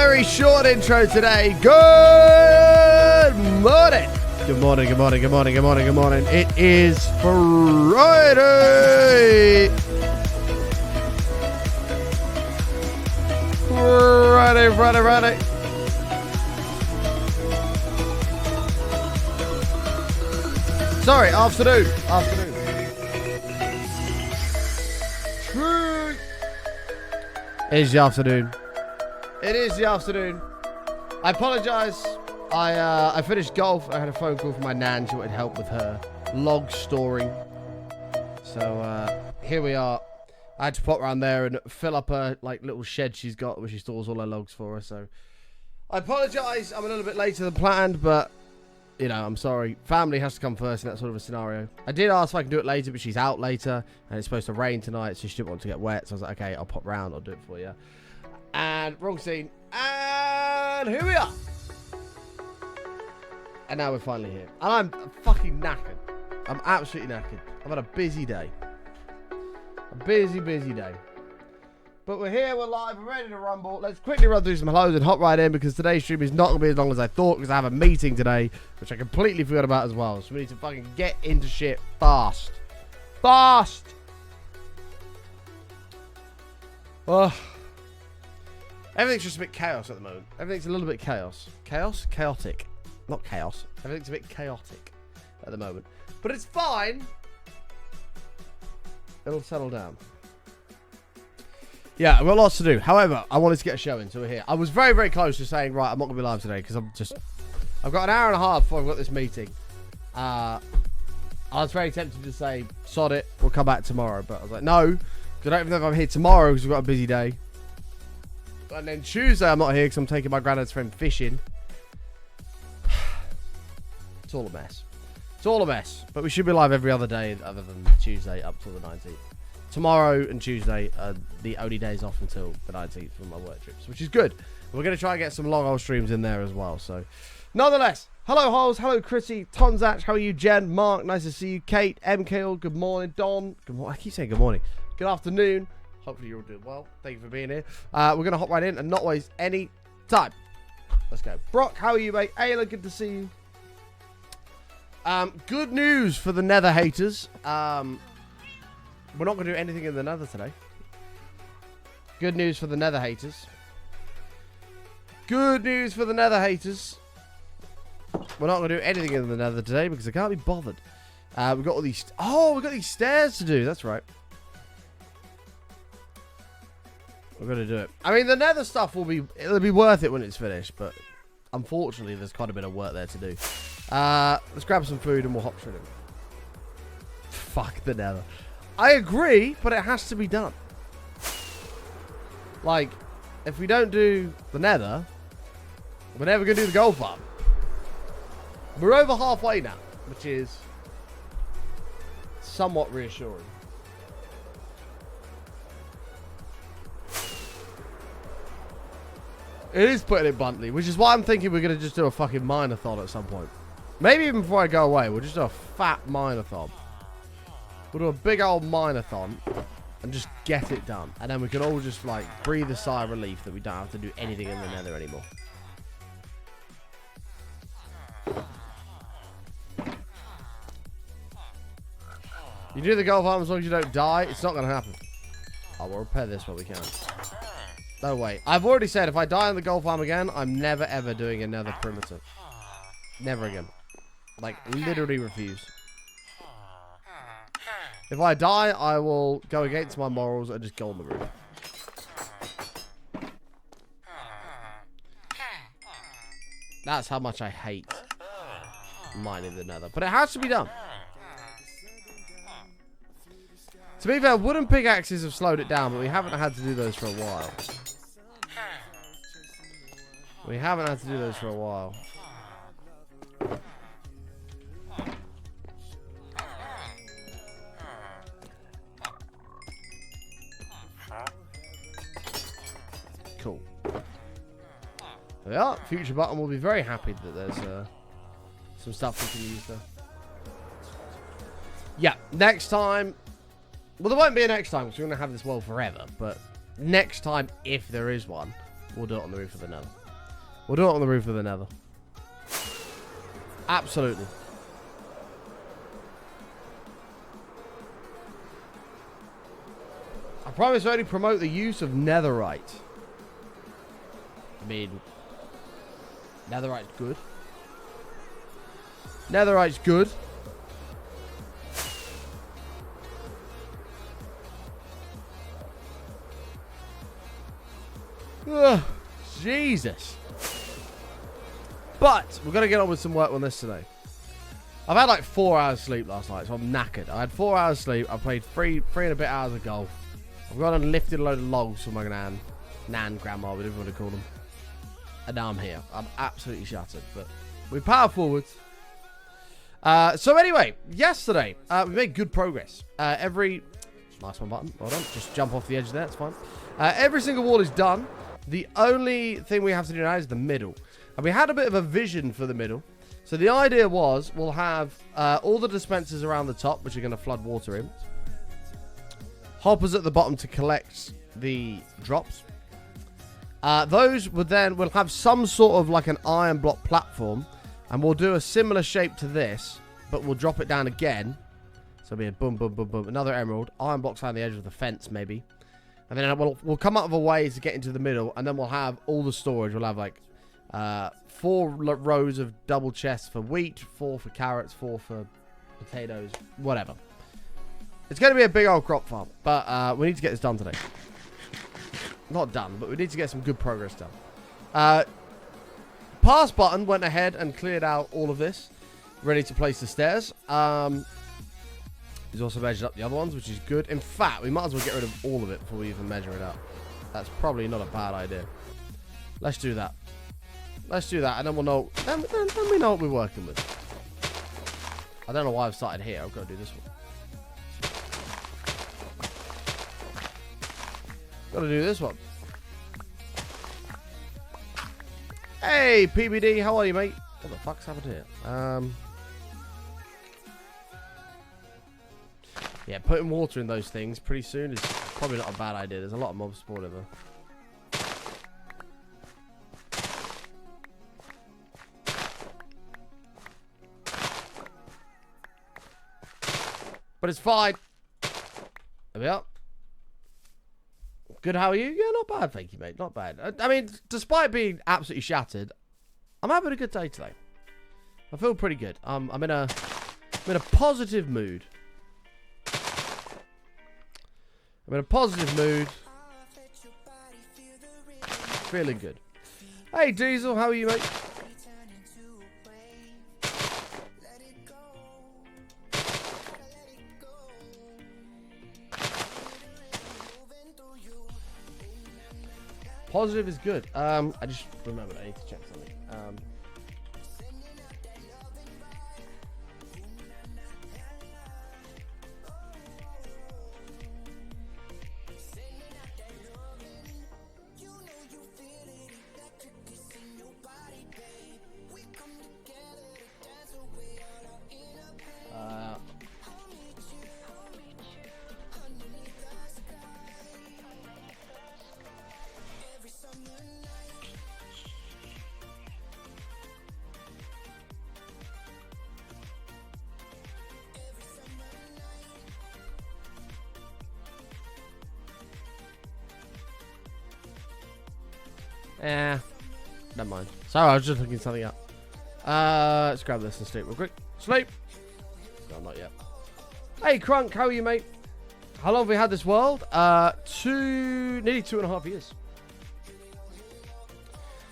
very short intro today. Good morning. Good morning, good morning, good morning, good morning, good morning. It is Friday. Friday. Sorry, afternoon. True. It is the afternoon. It is the afternoon. I apologize. I finished golf. I had a phone call from my nan. She wanted help with her log storing. So here we are. I had to pop around there and fill up her like little shed she's got where she stores all her logs for her. So I apologize. I'm a little bit later than planned, but you know, I'm sorry. Family has to come first in that sort of a scenario. I did ask if I can do it later, but she's out later and it's supposed to rain tonight, so she didn't want to get wet. So I was like, okay, I'll pop round. I'll do it for you. And wrong scene. And here we are. And now we're finally here. And I'm fucking knackered. I'm absolutely knackered. I've had a busy day. A busy day. But we're here, we're live, we're ready to rumble. Let's quickly run through some hellos and hop right in because today's stream is not going to be as long as I thought because I have a meeting today, which I completely forgot about as well. So we need to fucking get into shit fast. Fast! Oh. Everything's just a bit chaos at the moment. Everything's a little bit chaos. Chaos? Chaotic. Not chaos. Everything's a bit chaotic at the moment. But it's fine. It'll settle down. Yeah, I've got lots to do. However, I wanted to get a show in, so we're here. I was very, very close to saying, right, I'm not going to be live today because I've got an hour and a half before I've got this meeting. I was very tempted to say, sod it, we'll come back tomorrow. But I was like, no, because I don't even know if I'm here tomorrow because we've got a busy day. And then Tuesday, I'm not here because I'm taking my granddad's friend fishing. It's all a mess. It's all a mess. But we should be live every other day other than Tuesday up till the 19th. Tomorrow and Tuesday are the only days off until the 19th from my work trips, which is good. We're going to try and get some long old streams in there as well. So, nonetheless, hello Holes, hello Chrissy, Tonzach, how are you? Jen, Mark, nice to see you. Kate, MKL, good morning. Don, good morning. I keep saying good morning. Good afternoon. Hopefully you're all doing well. Thank you for being here. We're going to hop right in and not waste any time. Let's go. Brock, how are you, mate? Ayla, good to see you. Good news for the Nether haters. We're not going to do anything in the Nether today. Good news for the Nether haters. Good news for the Nether haters. We're not going to do anything in the Nether today because I can't be bothered. We've got all these... Oh, we've got these stairs to do. That's right. We're going to do it. I mean, the Nether stuff it'll be worth it when it's finished, but unfortunately, there's quite a bit of work there to do. Let's grab some food and we'll hop straight in. Fuck the Nether. I agree, but it has to be done. Like, if we don't do the Nether, we're never going to do the gold farm. We're over halfway now, which is somewhat reassuring. It is putting it bluntly, which is why I'm thinking we're going to just do a fucking mine-a-thon at some point. Maybe even before I go away, we'll just do a fat mine-a-thon. We'll do a big old mine-a-thon and just get it done. And then we can all just, like, breathe a sigh of relief that we don't have to do anything in the Nether anymore. You do the gold farm as long as you don't die. It's not going to happen. Oh, we'll repair this while we can. No way. I've already said if I die on the gold farm again, I'm never, ever doing another perimeter. Never again. Like, literally refuse. If I die, I will go against my morals and just go on the roof. That's how much I hate mining the Nether. But it has to be done. To be fair, wooden pickaxes have slowed it down, but we haven't had to do those for a while. We haven't had to do those for a while. Cool. There we are. Future button will be very happy that there's some stuff we can use there. Yeah, next time. Well, there won't be a next time because we're going to have this world forever. But next time, if there is one, We'll do it on the roof of the nether. We'll do it on the roof of the nether. Absolutely. I promise only promote the use of netherite. I mean, netherite's good. Netherite's good. Ugh, Jesus. But we're going to get on with some work on this today. I've had like 4 hours sleep last night, so I'm knackered. I had 4 hours sleep. I played three and a bit hours of golf. I've gone and lifted a load of logs for my nan, grandma, whatever you want to call them. And now I'm here. I'm absolutely shattered, but we power forward. So anyway, yesterday, we made good progress. Nice one button. Hold on. Just jump off the edge there. It's fine. Every single wall is done. The only thing we have to do now is the middle. And we had a bit of a vision for the middle. So the idea was we'll have all the dispensers around the top, which are going to flood water in. Hoppers at the bottom to collect the drops. Those would then, we'll have some sort of like an iron block platform. And we'll do a similar shape to this, but we'll drop it down again. So it'll be a boom, boom, boom, boom. Another emerald. Iron blocks on the edge of the fence, maybe. And then we'll come up with a way to get into the middle. And then we'll have all the storage. We'll have like 4 rows of double chests for wheat, 4 for carrots, 4 for potatoes, whatever. It's going to be a big old crop farm. But we need to get this done today. Not done, but we need to get some good progress done. Pass button went ahead and cleared out all of this. Ready to place the stairs. He's also measured up the other ones, which is good. In fact, we might as well get rid of all of it before we even measure it up. That's probably not a bad idea. Let's do that. Let's do that, and then we'll know. Then we know what we're working with. I don't know why I've started here. I've got to do this one. Got to do this one. Hey, PBD, how are you, mate? What the fuck's happened here? Yeah, putting water in those things pretty soon is probably not a bad idea. There's a lot of mobs spawning there. But it's fine. There we are. Good, how are you? Yeah, not bad, thank you, mate. Not bad. I mean, despite being absolutely shattered, I'm having a good day today. I feel pretty good. I'm in a positive mood. I'm in a positive mood. Feeling good. Hey, Diesel, how are you, mate? Positive is good. I just remembered I need to check something. Never mind. Sorry, I was just looking something up. Let's grab this and sleep real quick. Sleep! No, not yet. Hey, Crunk, how are you, mate? How long have we had this world? Nearly 2.5 years.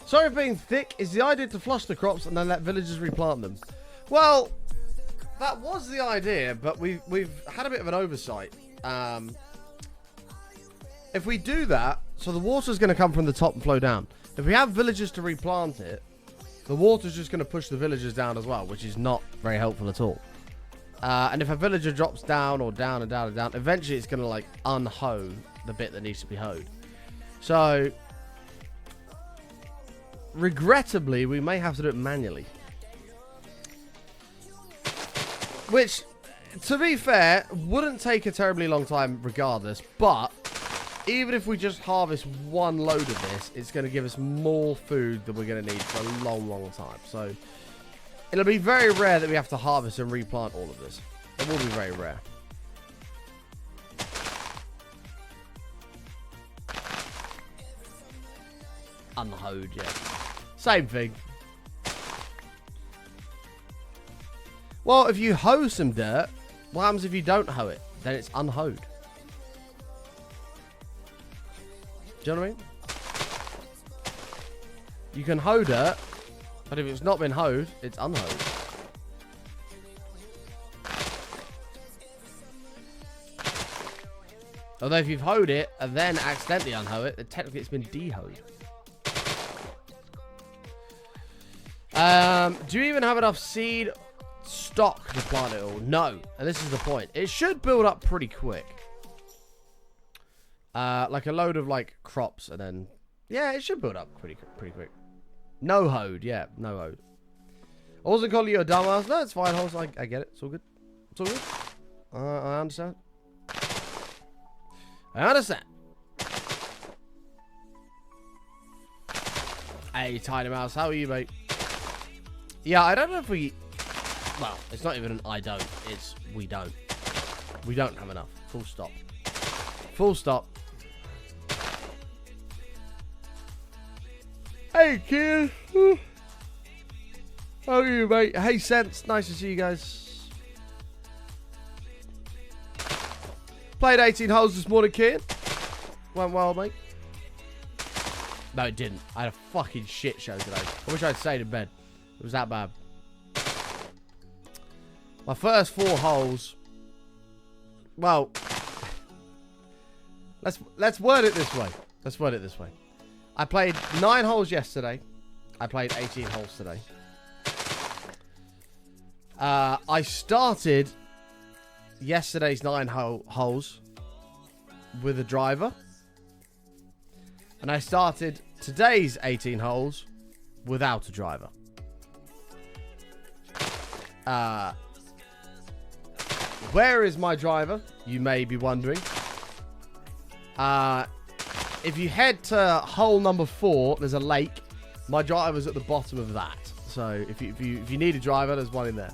Sorry for being thick. Is the idea to flush the crops and then let villagers replant them? Well, that was the idea, but we've had a bit of an oversight. If we do that, so the water's going to come from the top and flow down. If we have villagers to replant it, the water's just going to push the villagers down as well, which is not very helpful at all. And if a villager drops down or down and down and down, eventually it's going to like unhoe the bit that needs to be hoed. So, regrettably, we may have to do it manually. Which, to be fair, wouldn't take a terribly long time regardless, but even if we just harvest one load of this, it's going to give us more food than we're going to need for a long, long time. So it'll be very rare that we have to harvest and replant all of this. It will be very rare. Unhoed, yeah. Same thing. Well, if you hoe some dirt, what happens if you don't hoe it? Then it's unhoed. Do you know what I mean? You can hoe dirt, but if it's not been hoed, it's unhoed. Although if you've hoed it and then accidentally unhoe it, then technically it's been dehoed. Do you even have enough seed stock to plant it all? No. And this is the point. It should build up pretty quick. Like a load of like crops and then... Yeah, it should build up pretty quick. No hoed. Yeah, no hoed. I wasn't calling you a dumbass. No, it's fine, Holes. I get it. It's all good. It's all good. I understand. I understand. Hey, Tiny Mouse. How are you, mate? Yeah, I don't know if we... Well, it's not even an I don't. It's we don't. We don't have enough. Full stop. Full stop. Hey, kid. How are you, mate? Hey, Sense. Nice to see you guys. Played 18 holes this morning, kid. Went well, mate. No, it didn't. I had a fucking shit show today. I wish I'd stayed in bed. It was that bad. My first 4 holes. Well, let's word it this way. Let's word it this way. I played 9 holes yesterday. I played 18 holes today. I started yesterday's 9 holes with a driver. And I started today's 18 holes without a driver. Where is my driver? You may be wondering. If you head to hole number 4, there's a lake. My driver's at the bottom of that. So if you need a driver, there's one in there.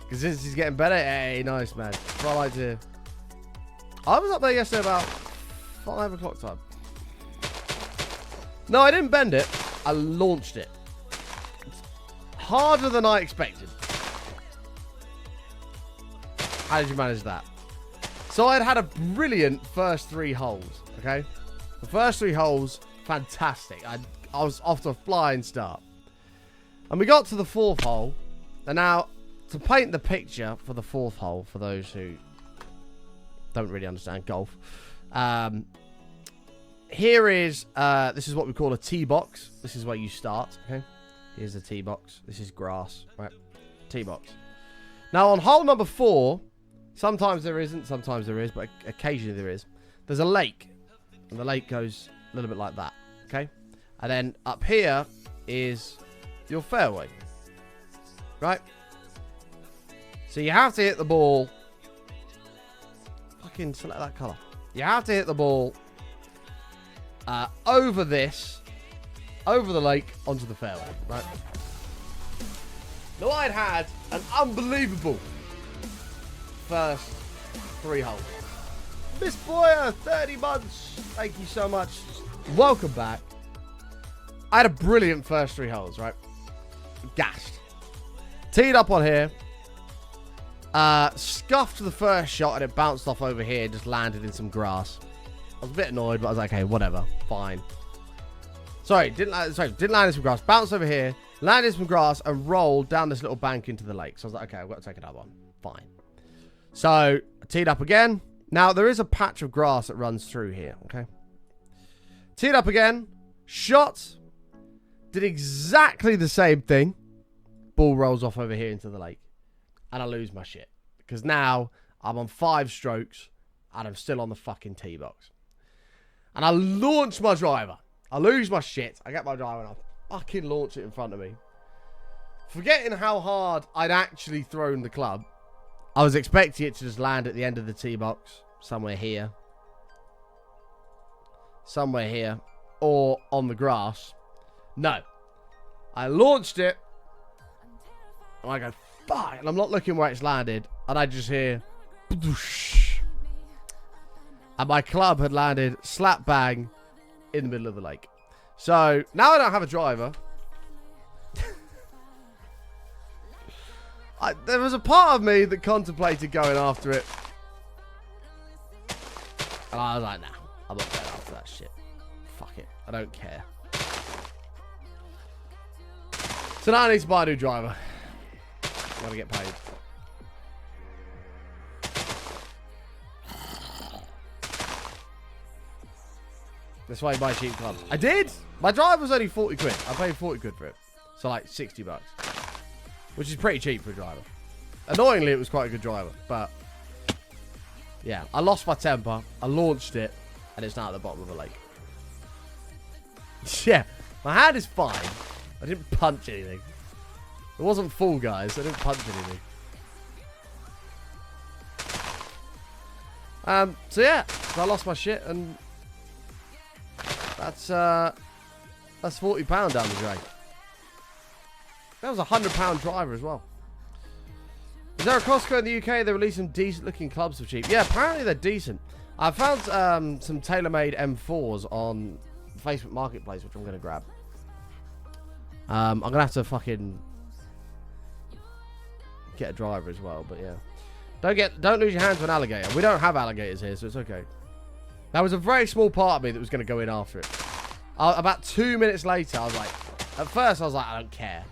Because since he's getting better, hey, nice man. That's what I like to hear. I was up there yesterday about 5 o'clock time. No, I didn't bend it. I launched it. It's harder than I expected. How did you manage that? So I'd had a brilliant first 3 holes, okay? The first 3 holes, fantastic. I was off to a flying start. And we got to the 4th hole. And now, to paint the picture for the 4th hole, for those who don't really understand golf, here is, this is what we call a tee box. This is where you start, okay? Here's the tee box. This is grass, right? Tee box. Now, on hole number 4, sometimes there isn't, sometimes there is, but occasionally there is. There's a lake, and the lake goes a little bit like that, okay? And then up here is your fairway, right? So you have to hit the ball. Fucking select that colour. You have to hit the ball over this, over the lake, onto the fairway, right? Now I'd had an unbelievable first 3 holes. Miss Boyer, 30 months. Thank you so much. Welcome back. I had a brilliant first 3 holes, right? Gassed. Teed up on here. Scuffed the first shot and it bounced off over here. Just landed in some grass. I was a bit annoyed, but I was like, okay, whatever. Fine. Sorry, didn't land in some grass. Bounced over here. Landed in some grass and rolled down this little bank into the lake. So I was like, okay, I've got to take another one. Fine. So, I teed up again. Now, there is a patch of grass that runs through here, okay? Teed up again. Shot. Did exactly the same thing. Ball rolls off over here into the lake. And I lose my shit. Because now, I'm on 5 strokes. And I'm still on the fucking tee box. And I launch my driver. I lose my shit. I get my driver and I fucking launch it in front of me. Forgetting how hard I'd actually thrown the club. I was expecting it to just land at the end of the tee box. Somewhere here. Somewhere here. Or on the grass. No. I launched it. And I go, fuck. And I'm not looking where it's landed. And I just hear... And my club had landed slap bang in the middle of the lake. So, now I don't have a driver. There was a part of me that contemplated going after it. And I was like, nah, I'm not going after that shit. Fuck it. I don't care. So now I need to buy a new driver. I'm gonna get paid. That's why you buy cheap clubs. I did! My driver was only 40 quid. I paid 40 quid for it. So like 60 bucks. Which is pretty cheap for a driver. Annoyingly, it was quite a good driver. But, yeah. I lost my temper. I launched it. And it's now at the bottom of the lake. Yeah. My hand is fine. I didn't punch anything. It wasn't full, guys. I didn't punch anything. So, yeah. So I lost my shit. And that's £40 down the drain. That was a £100 driver as well. Is there a Costco in the UK? They release some decent looking clubs for cheap. Yeah, apparently they're decent. I found some tailor-made M4s on Facebook Marketplace, which I'm going to grab. I'm going to have to fucking get a driver as well, but yeah. Don't lose your hands to an alligator. We don't have alligators here, so it's okay. That was a very small part of me that was going to go in after it. About 2 minutes later, I was like... At first, I was like, I don't care.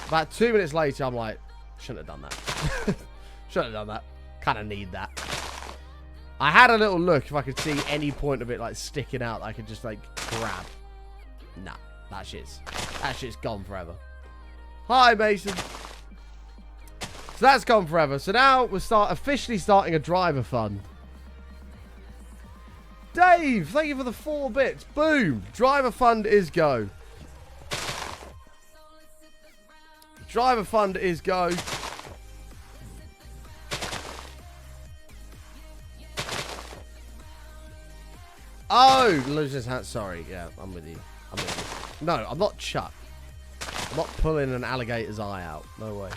About 2 minutes later, I'm like, shouldn't have done that. Shouldn't have done that. Kind of need that. I had a little look if I could see any point of it like sticking out that I could just like grab. Nah, that shit's gone forever. Hi, Mason. So that's gone forever. So now we're officially starting a driver fund. Dave, thank you for the 4 bits. Boom. Driver fund is go. Driver fund is go. Oh, lose his hand. Sorry. Yeah, I'm with you. I'm with you. No, I'm not Chuck. I'm not pulling an alligator's eye out. No way.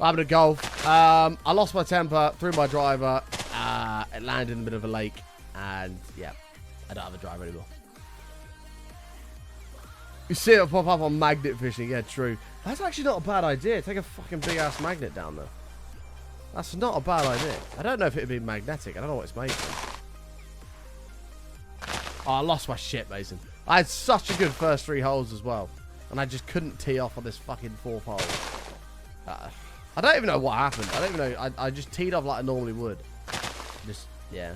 I'm having a golf. I lost my temper, threw my driver. It landed in the middle of a lake. And, yeah, I don't have a driver anymore. You see it pop up on magnet fishing. Yeah, true. That's actually not a bad idea. Take a fucking big-ass magnet down there. That's not a bad idea. I don't know if it would be magnetic. I don't know what it's made from. Oh, I lost my shit, Mason. I had such a good first 3 holes as well. And I just couldn't tee off on this fucking 4th hole. I don't even know what happened. I don't even know. I just teed off like I normally would. Just, yeah.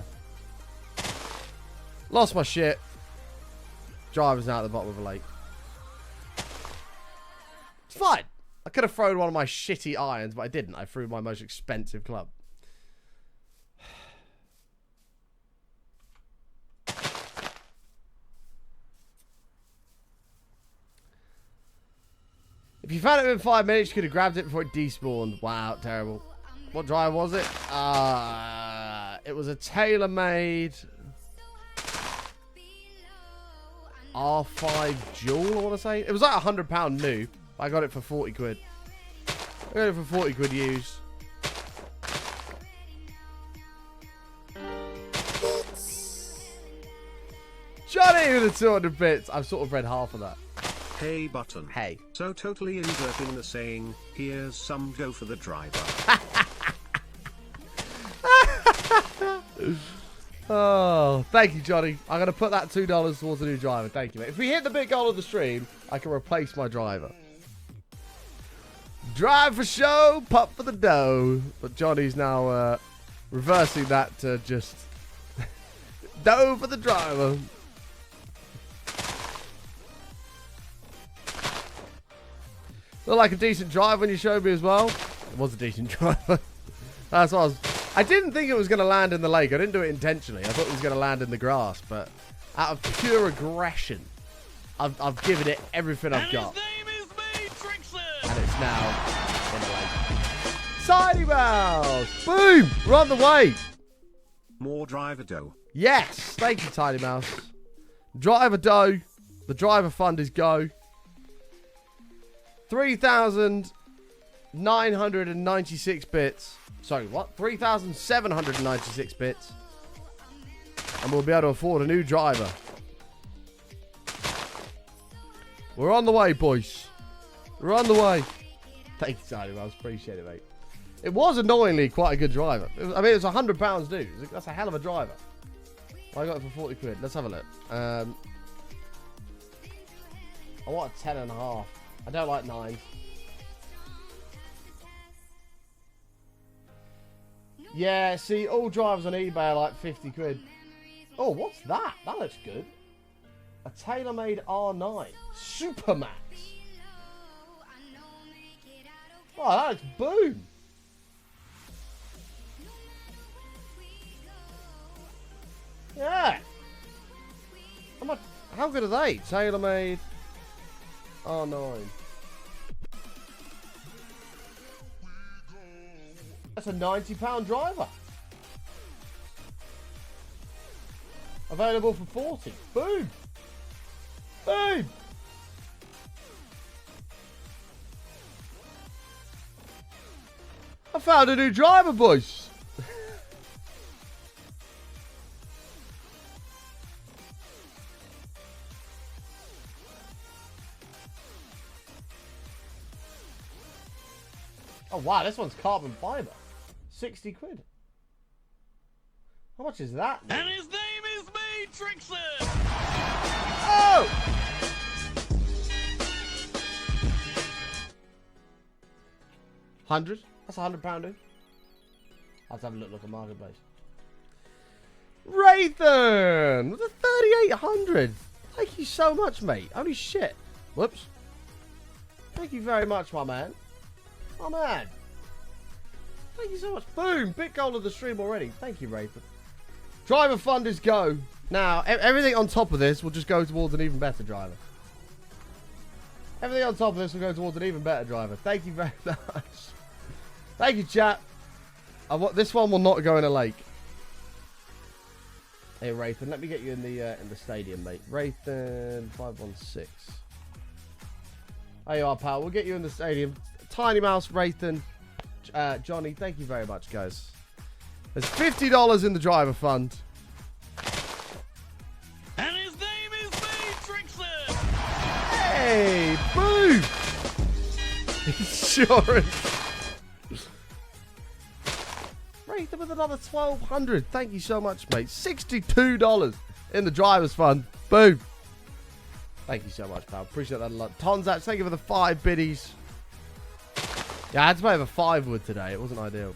Lost my shit. Driver's now at the bottom of a lake. It's fine. I could have thrown one of my shitty irons, but I didn't. I threw my most expensive club. If you found it within 5 minutes, you could have grabbed it before it despawned. Wow, terrible. What driver was it? It was a tailor-made R5 Dual, I want to say. It was like £100 new. I got it for 40 quid. I got it for 40 quid used. Johnny with the 200 bits. I've sort of read half of that. Hey button. Hey. So totally inverting the saying, here's some go for the driver. Oh, thank you, Johnny. I'm going to put that $2 towards a new driver. Thank you, mate. If we hit the big goal of the stream, I can replace my driver. Drive for show, pop for the dough. But Johnny's now reversing that to just dough for the driver. Looked like a decent drive when you showed me as well. It was a decent driver. That's what I didn't think it was going to land in the lake. I didn't do it intentionally. I thought it was going to land in the grass. But out of pure aggression, I've given it everything I've got. His name is Matrixon. And it's now in the lake. Tiny Mouse. Boom. We're on the way. More driver dough. Yes. Thank you, Tiny Mouse. Driver dough. The driver fund is go. 3,996 bits. Sorry, what? 3,796 bits. And we'll be able to afford a new driver. We're on the way, boys. We're on the way. Thank you, Tiny Mouse. Appreciate it, mate. It was annoyingly quite a good driver. It was £100, dude. That's a hell of a driver. I got it for 40 quid. Let's have a look. I want a 10.5. I don't like 9s. Yeah, see, all drivers on eBay are like 50 quid. Oh, what's that? That looks good. A tailor-made R9. Supermax. Oh, that looks boom. Yeah. How good are they? Tailor-made R9. That's a £90 driver. Available for 40. Boom. Boom. I found a new driver, boys. Oh, wow. This one's carbon fiber. 60 quid. How much is that? And his name is Matrixon! Oh! £100? That's £100, dude. I'll have a look at Marketplace. Raythan! With a 3,800. Thank you so much, mate. Holy shit. Whoops. Thank you very much, my man. My man. Thank you so much. Boom! Big goal of the stream already. Thank you, Raythan. Driver fund is go. Now, everything on top of this will just go towards an even better driver. Everything on top of this will go towards an even better driver. Thank you very much. Thank you, chat. This one will not go in a lake. Hey, Raythan, let me get you in the stadium, mate. Raythan 516. There you are, pal. We'll get you in the stadium. Tiny Mouse, Raythan, Johnny. Thank you very much, guys. There's $50 in the driver fund. And his name is Matrixon! Hey, boom! Insurance. Raythan with another 1,200. Thank you so much, mate. $62 in the driver's fund. Boom. Thank you so much, pal. Appreciate that a lot. Tonzach, thank you for the 5 biddies. Yeah, I had to play with a 5 wood today. It wasn't ideal.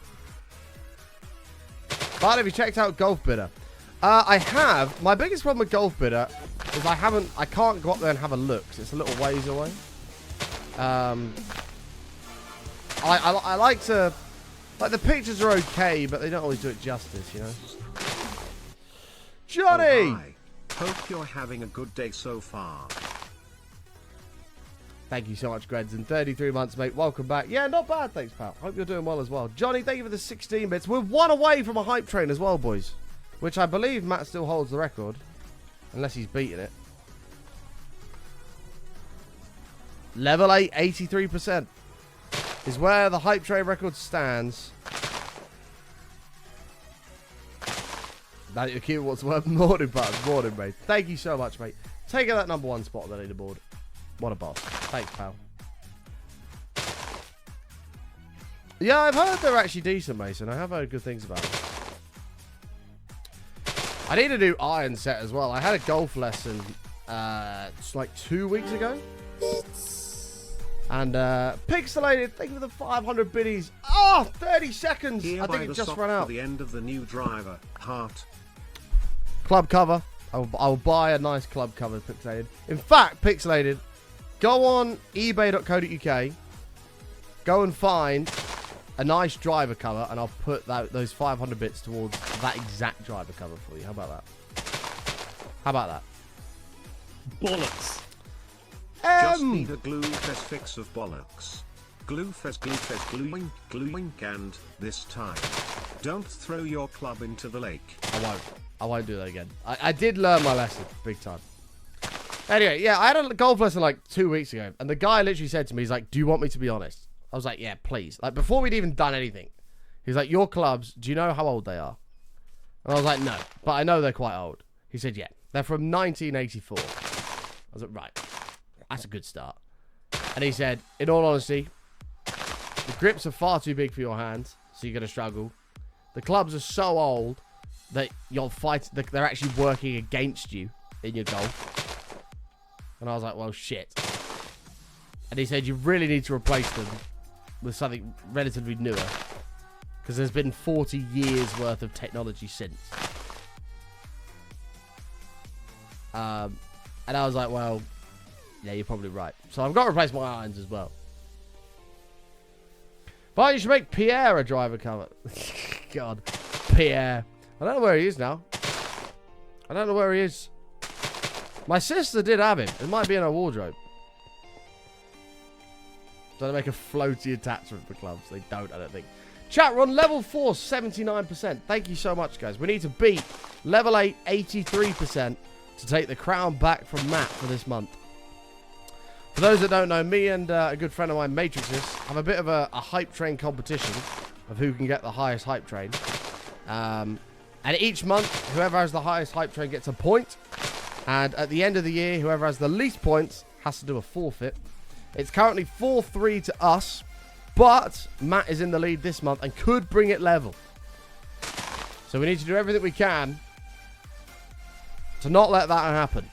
But have you checked out Golf Bidder? I have. My biggest problem with Golf Bidder is I can't go up there and have a look, because it's a little ways away. I like to... Like, the pictures are okay, but they don't always do it justice, you know? Johnny! Oh, hi. Hope you're having a good day so far. Thank you so much, Gredson. 33 months, mate. Welcome back. Yeah, not bad. Thanks, pal. Hope you're doing well as well. Johnny, thank you for the 16 bits. We're 1 away from a hype train as well, boys. Which I believe Matt still holds the record. Unless he's beaten it. Level 8, 83%. Is where the hype train record stands. That your cue what's worth morning buttons. Morning, mate. Thank you so much, mate. Taking that #1 spot on the leaderboard. What a boss. Thanks, pal. Yeah, I've heard they're actually decent, Mason. I have heard good things about them. I need a new iron set as well. I had a golf lesson just like 2 weeks ago. And Pixelated, thank you for the 500 biddies. Oh, 30 seconds. I think it just ran out. The end of the new driver. Heart. Club cover. I will buy a nice club cover, Pixelated. In fact, Pixelated, go on ebay.co.uk. Go and find a nice driver cover, and I'll put those 500 bits towards that exact driver cover for you. How about that? How about that? Bollocks. Just need a glue test fix of bollocks. gluing, and this time, don't throw your club into the lake. I won't do that again. I did learn my lesson big time. Anyway, yeah, I had a golf lesson like 2 weeks ago, and the guy literally said to me, he's like, do you want me to be honest? I was like, yeah, please. Like, before we'd even done anything, he's like, your clubs, do you know how old they are? And I was like, no, but I know they're quite old. He said, yeah, they're from 1984. I was like, right, that's a good start. And he said, in all honesty, the grips are far too big for your hands, so you're going to struggle. The clubs are so old that you'll fight, they're actually working against you in your golf. And I was like, well, shit. And he said, you really need to replace them with something relatively newer. Because there's been 40 years worth of technology since. And I was like, well, yeah, you're probably right. So I've got to replace my irons as well. But you should make Pierre a driver cover. God, Pierre. I don't know where he is now. I don't know where he is. My sister did have him. It might be in her wardrobe. So they make a floaty attachment for clubs. They don't, I don't think. Chat, we're on level 4, 79%. Thank you so much, guys. We need to beat level 8, 83% to take the crown back from Matt for this month. For those that don't know, me and a good friend of mine, Matrixes, have a bit of a hype train competition of who can get the highest hype train. And each month, whoever has the highest hype train gets a point. And at the end of the year, whoever has the least points has to do a forfeit. It's currently 4-3 to us. But Matt is in the lead this month and could bring it level. So we need to do everything we can to not let that happen.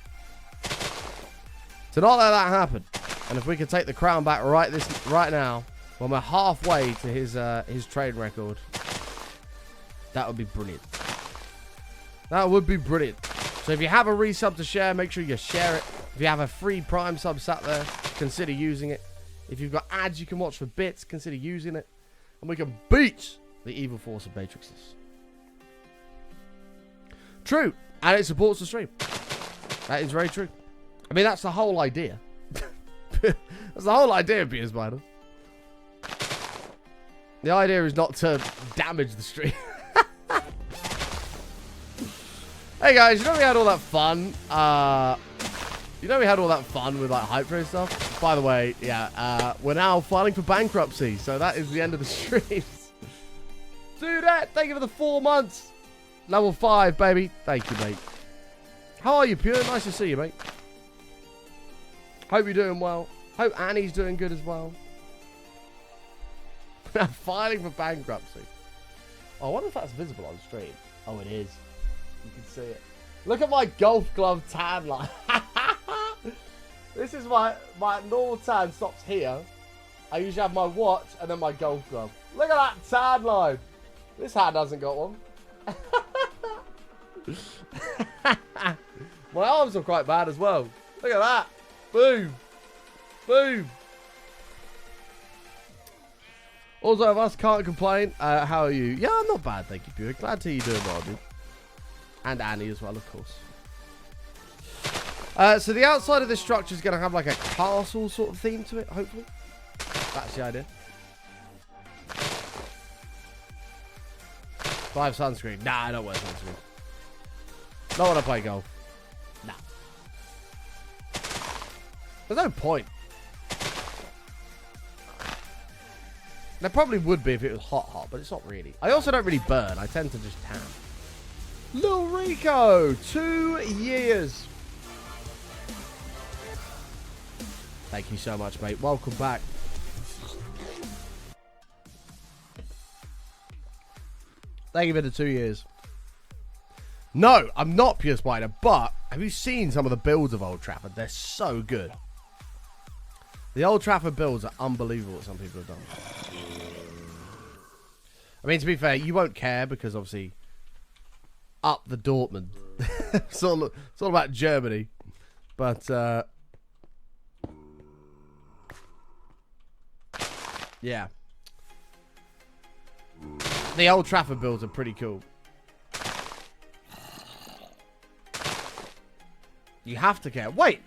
To not let that happen. And if we could take the crown back right now, when we're halfway to his trade record, that would be brilliant. That would be brilliant. So if you have a resub to share, make sure you share it. If you have a free Prime sub sat there, consider using it. If you've got ads you can watch for bits, consider using it. And we can beat the evil force of Matrixes. True. And it supports the stream. That is very true. I mean, that's the whole idea. That's the whole idea of Beer Spider. The idea is not to damage the stream. Hey guys, you know we had all that fun? You know we had all that fun with like hype train stuff? By the way, yeah, we're now filing for bankruptcy, so that is the end of the streams. Dudette, thank you for the 4 months. Level 5, baby. Thank you, mate. How are you, Pure? Nice to see you, mate. Hope you're doing well. Hope Annie's doing good as well. Filing for bankruptcy. Oh, I wonder if that's visible on stream. Oh, it is. You can see it. Look at my golf glove tan line. This is my normal tan stops here. I usually have my watch and then my golf glove. Look at that tan line. This hand hasn't got one. My arms are quite bad as well. Look at that. Boom. Boom. Also, of us can't complain. How are you? Yeah, I'm not bad, thank you, Peter. Glad to hear you're doing well, dude. And Annie as well, of course. So the outside of this structure is going to have like a castle sort of theme to it, hopefully. That's the idea. 5 sunscreen. Nah, I don't wear sunscreen. Not when I play golf. Nah. There's no point. There probably would be if it was hot, but it's not really. I also don't really burn. I tend to just tan. Lil Rico, 2 years. Thank you so much, mate. Welcome back. Thank you for the 2 years. No, I'm not Pure Spider, but have you seen some of the builds of Old Trafford? They're so good. The Old Trafford builds are unbelievable what some people have done. I mean, to be fair, you won't care because obviously up the Dortmund. it's all about Germany. But yeah. The Old Trafford builds are pretty cool. You have to care. Wait,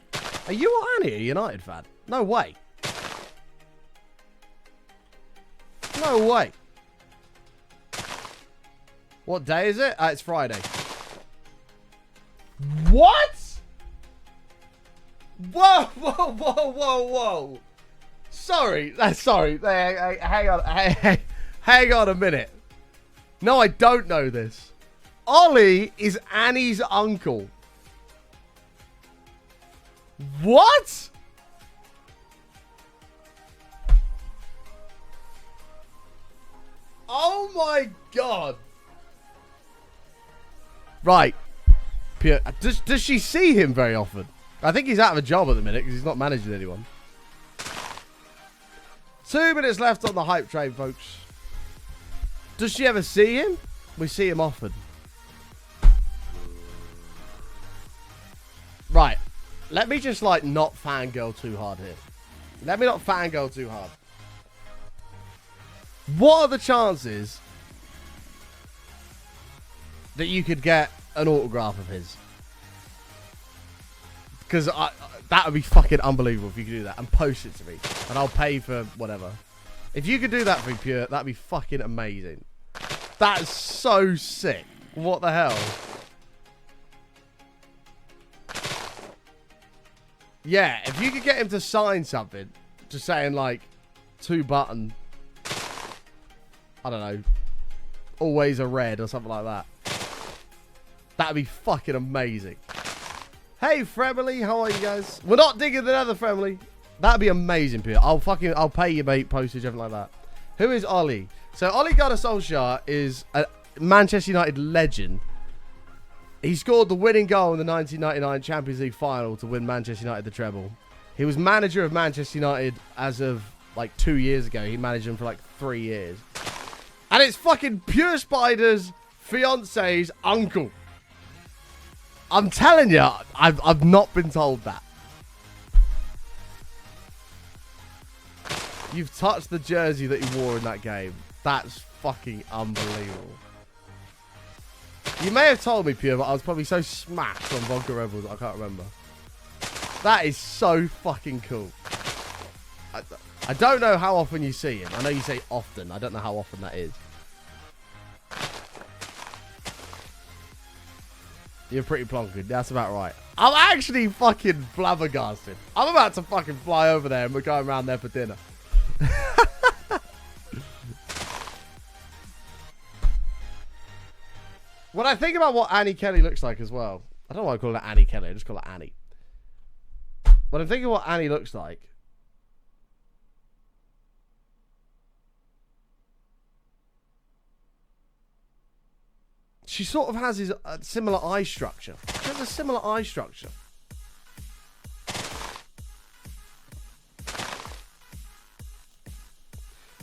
are you or Annie a United fan? No way. No way. What day is it? It's Friday. What? Whoa, whoa, whoa, whoa, whoa. Sorry. Sorry. Hang on. Hang on a minute. No, I don't know this. Ollie is Annie's uncle. What? Oh my god. Right. Pure. Does she see him very often? I think he's out of a job at the minute because he's not managing anyone. 2 minutes left on the hype train, folks. Does she ever see him? We see him often. Right. Let me just, like, not fangirl too hard here. Let me not fangirl too hard. What are the chances that you could get an autograph of his? Because that would be fucking unbelievable if you could do that and post it to me. And I'll pay for whatever. If you could do that for me, Pure, that'd be fucking amazing. That's so sick. What the hell? Yeah, if you could get him to sign something, just saying like 2 button, I don't know, always a red or something like that. That'd be fucking amazing. Hey, Fremily, how are you guys? We're not digging the nether, Fremily. That'd be amazing, Peter. I'll pay you, mate, postage, everything like that. Who is Ollie? So Ole Gunnar Solskjaer is a Manchester United legend. He scored the winning goal in the 1999 Champions League final to win Manchester United the treble. He was manager of Manchester United as of like 2 years ago. He managed them for like 3 years. And it's fucking Pure Spider's fiance's uncle. I'm telling you, I've not been told that. You've touched the jersey that he wore in that game. That's fucking unbelievable. You may have told me, Pure, but I was probably so smashed on Vodka Rebels I can't remember. That is so fucking cool. I don't know how often you see him. I know you say often. I don't know how often that is. You're pretty plonkered. That's about right. I'm actually fucking flabbergasted. I'm about to fucking fly over there and we're going around there for dinner. When I think about what Annie Kelly looks like as well, I don't know why I call her Annie Kelly. I just call her Annie. When I'm thinking what Annie looks like, she sort of has his similar eye structure. She has a similar eye structure.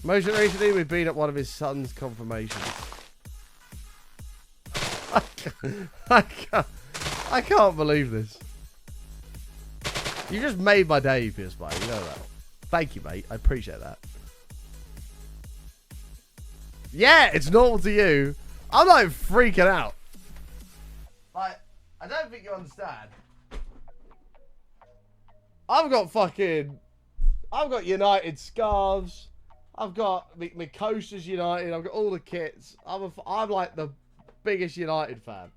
Most recently, we've been at one of his son's confirmations. I can't believe this. You just made my day, Pierce Spider. You know that. Thank you, mate. I appreciate that. Yeah, it's normal to you. I'm like freaking out. Like, I don't think you understand. I've got United scarves. I've got my coasters United. I've got all the kits. I'm like the biggest United fan.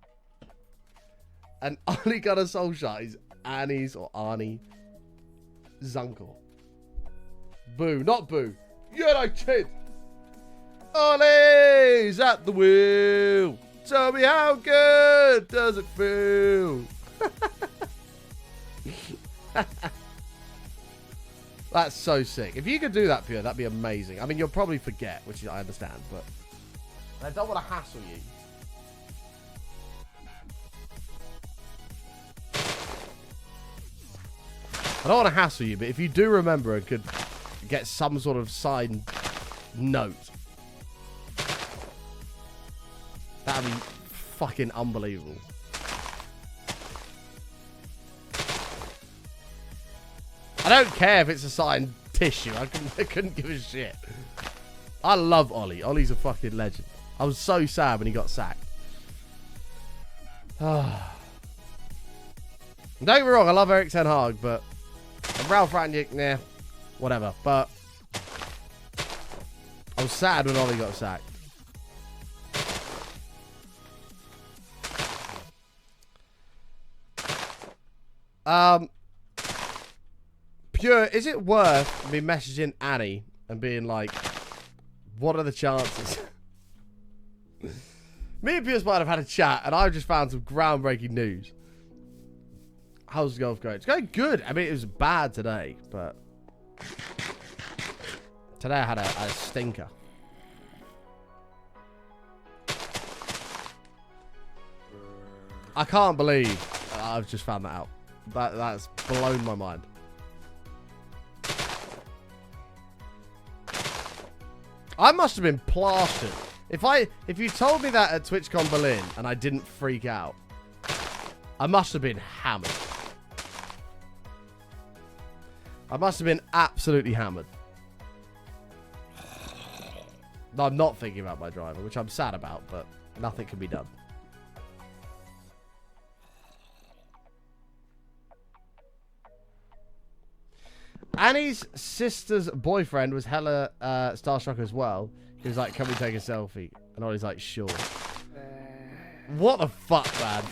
And Ole Gunnar Solskjaer is Annie's or Arnie's uncle. Boo, not boo. United. Ole's at the wheel. Tell me how good does it feel? That's so sick. If you could do that, Pure, that'd be amazing. I mean, you'll probably forget, which I understand, but I don't want to hassle you. I don't want to hassle you, but if you do remember and could get some sort of signed note, that'd be fucking unbelievable. I don't care if it's a signed tissue. I couldn't give a shit. I love Ollie. Ollie's a fucking legend. I was so sad when he got sacked. Don't get me wrong, I love Eric Ten Hag, but Ralph Rangnick, nah, whatever. But I was was sad when Ollie got sacked. Pure, is it worth me messaging Annie and being like, what are the chances? Me and Piers might have had a chat, and I've just found some groundbreaking news. How's golf going? It's going good. I mean, it was bad today, but today I had a stinker. I can't believe I've just found that out. That's blown my mind. I must have been plastered. If you told me that at TwitchCon Berlin and I didn't freak out, I must have been hammered. I must have been absolutely hammered. No, I'm not thinking about my driver, which I'm sad about, but nothing can be done. Annie's sister's boyfriend was hella starstruck as well. He was like, can we take a selfie? And Ollie's like, sure. What the fuck, man?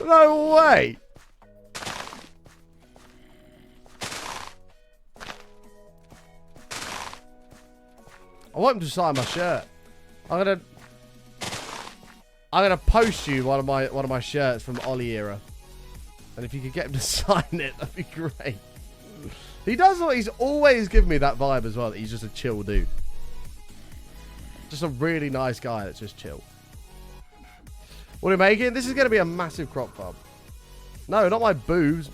No way. I want him to sign my shirt. I'm gonna post you one of my shirts from Ollie era. And if you could get him to sign it, that'd be great. He does what he's always given me that vibe as well, that he's just a chill dude. Just a really nice guy that's just chill. What are you making? This is going to be a massive crop farm. No, not my boobs.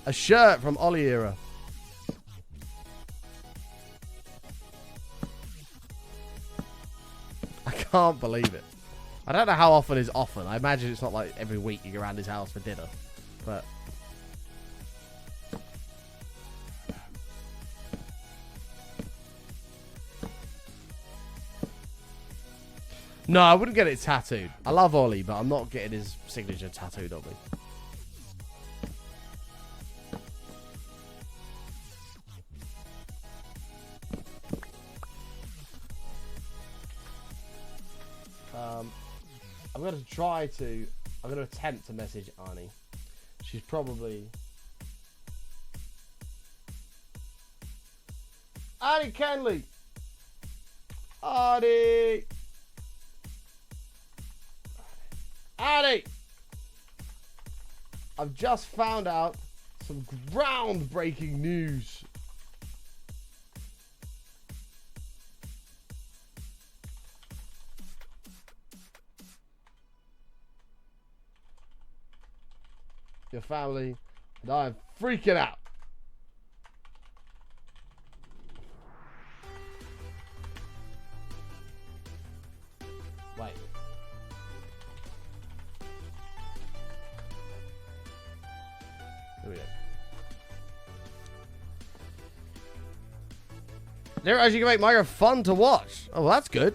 A shirt from Ollie era. I can't believe it. I don't know how often is often. I imagine it's not like every week you go around his house for dinner. But no, I wouldn't get it tattooed. I love Ollie, but I'm not getting his signature tattooed on me. I'm going to attempt to message Annie. She's probably... Annie Kenley! Annie! Annie! I've just found out some groundbreaking news. Your family and I am freaking out. Wait. Here we go. There, as you can make Minecraft fun to watch. Oh, well, that's good.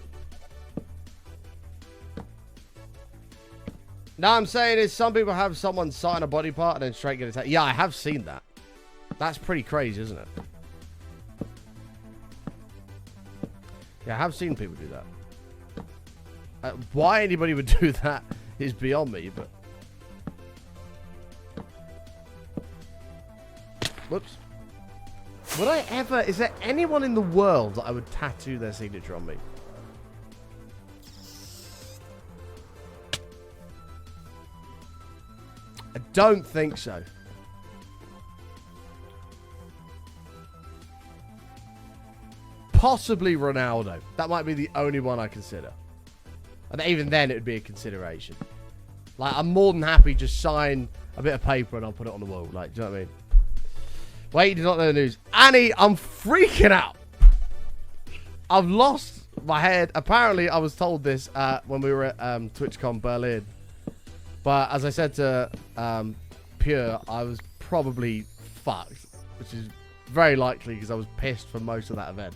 Now I'm saying is some people have someone sign a body part and then straight get attacked. Yeah, I have seen that. That's pretty crazy, isn't it? Yeah, I have seen people do that. Why anybody would do that is beyond me, but... Whoops. Would I ever... Is there anyone in the world that I would tattoo their signature on me? I don't think so. Possibly Ronaldo. That might be the only one I consider. And even then, it would be a consideration. Like, I'm more than happy just sign a bit of paper and I'll put it on the wall. Like, do you know what I mean? Wait, you did not know the news. Annie, I'm freaking out. I've lost my head. Apparently, I was told this when we were at TwitchCon Berlin. But as I said to Pure, I was probably fucked, which is very likely because I was pissed for most of that event.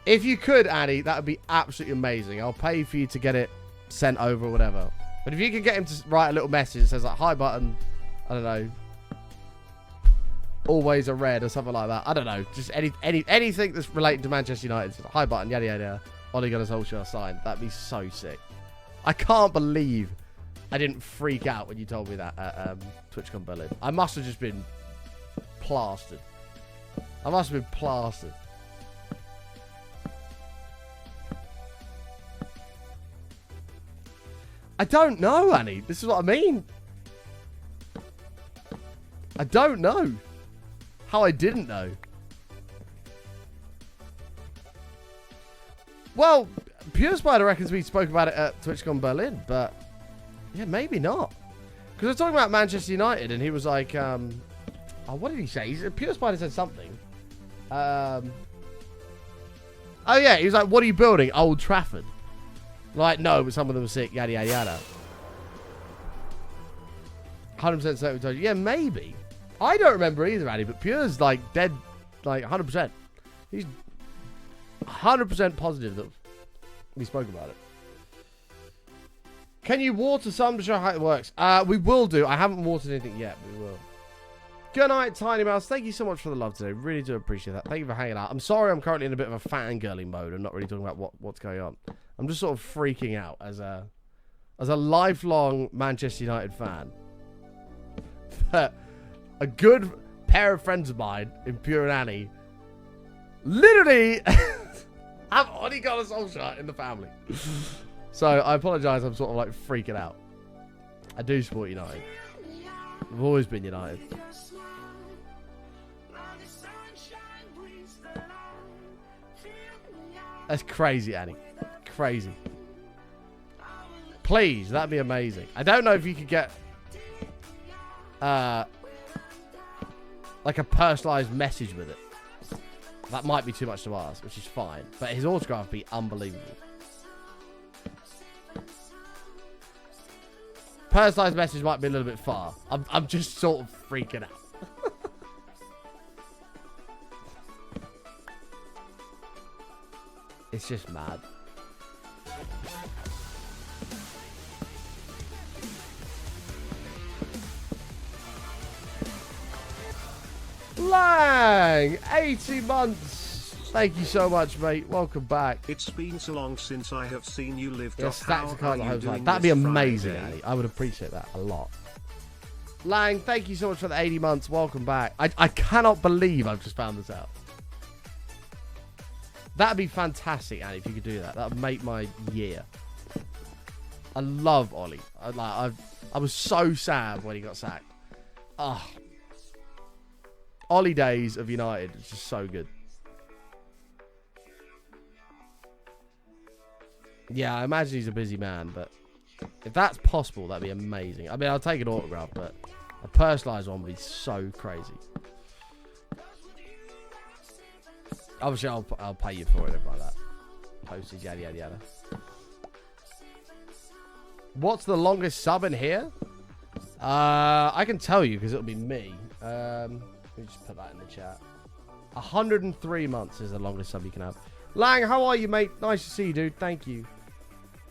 If you could, Annie, that would be absolutely amazing. I'll pay for you to get it sent over or whatever. But if you can get him to write a little message that says like, hi button, I don't know, always a red or something like that. I don't know. Just anything that's related to Manchester United. High button, yada yada. Ole Gunnar Solskjaer sign. That'd be so sick. I can't believe I didn't freak out when you told me that at TwitchCon Berlin. I must have just been plastered. I must have been plastered. I don't know, Annie. This is what I mean. I don't know how I didn't know. Well, Pure Spider reckons we spoke about it at TwitchCon Berlin, but yeah, maybe not. Because we're talking about Manchester United, and he was like, oh, what did he say? Pure Spider said something. Oh yeah, he was like, what are you building? Old Trafford. Like, no, but some of them were sick, yada, yada, yada. 100% certain we told you. Yeah, maybe. I don't remember either, Andy, but Pure's like dead, like 100%. He's 100% positive that we spoke about it. Can you water some to show how it works? We will do. I haven't watered anything yet, but we will. Good night, Tiny Mouse. Thank you so much for the love today. Really do appreciate that. Thank you for hanging out. I'm sorry I'm currently in a bit of a fangirling mode and not really talking about what's going on. I'm just sort of freaking out as a lifelong Manchester United fan. A good pair of friends of mine in Pure and Annie literally have Ole Gunnar Solskjaer in the family. So I apologise, I'm sort of like freaking out. I do support United. I've always been United. That's crazy, Annie. Crazy. Please, that'd be amazing. I don't know if you could get like a personalised message with it. That might be too much to ask, which is fine. But his autograph would be unbelievable. Personalised message might be a little bit far. I'm just sort of freaking out. It's just mad. Lang! 80 months! Thank you so much, mate. Welcome back. It's been so long since I have seen you live. Yeah, stacks of cards at home tonight. That'd be amazing, Annie. I would appreciate that a lot. Lang, thank you so much for the 80 months. Welcome back. I cannot believe I've just found this out. That'd be fantastic, Annie, if you could do that. That would make my year. I love Ollie. I was so sad when he got sacked. Oh. Ollie days of United is just so good. Yeah, I imagine he's a busy man, but if that's possible, that'd be amazing. I mean, I'll take an autograph, but a personalised one would be so crazy. Obviously, I'll pay you for it, if like that. Postage, yada, yada, yada. What's the longest sub in here? I can tell you, because it'll be me. Let me just put that in the chat. 103 months is the longest sub you can have. Lang, how are you, mate? Nice to see you, dude. Thank you.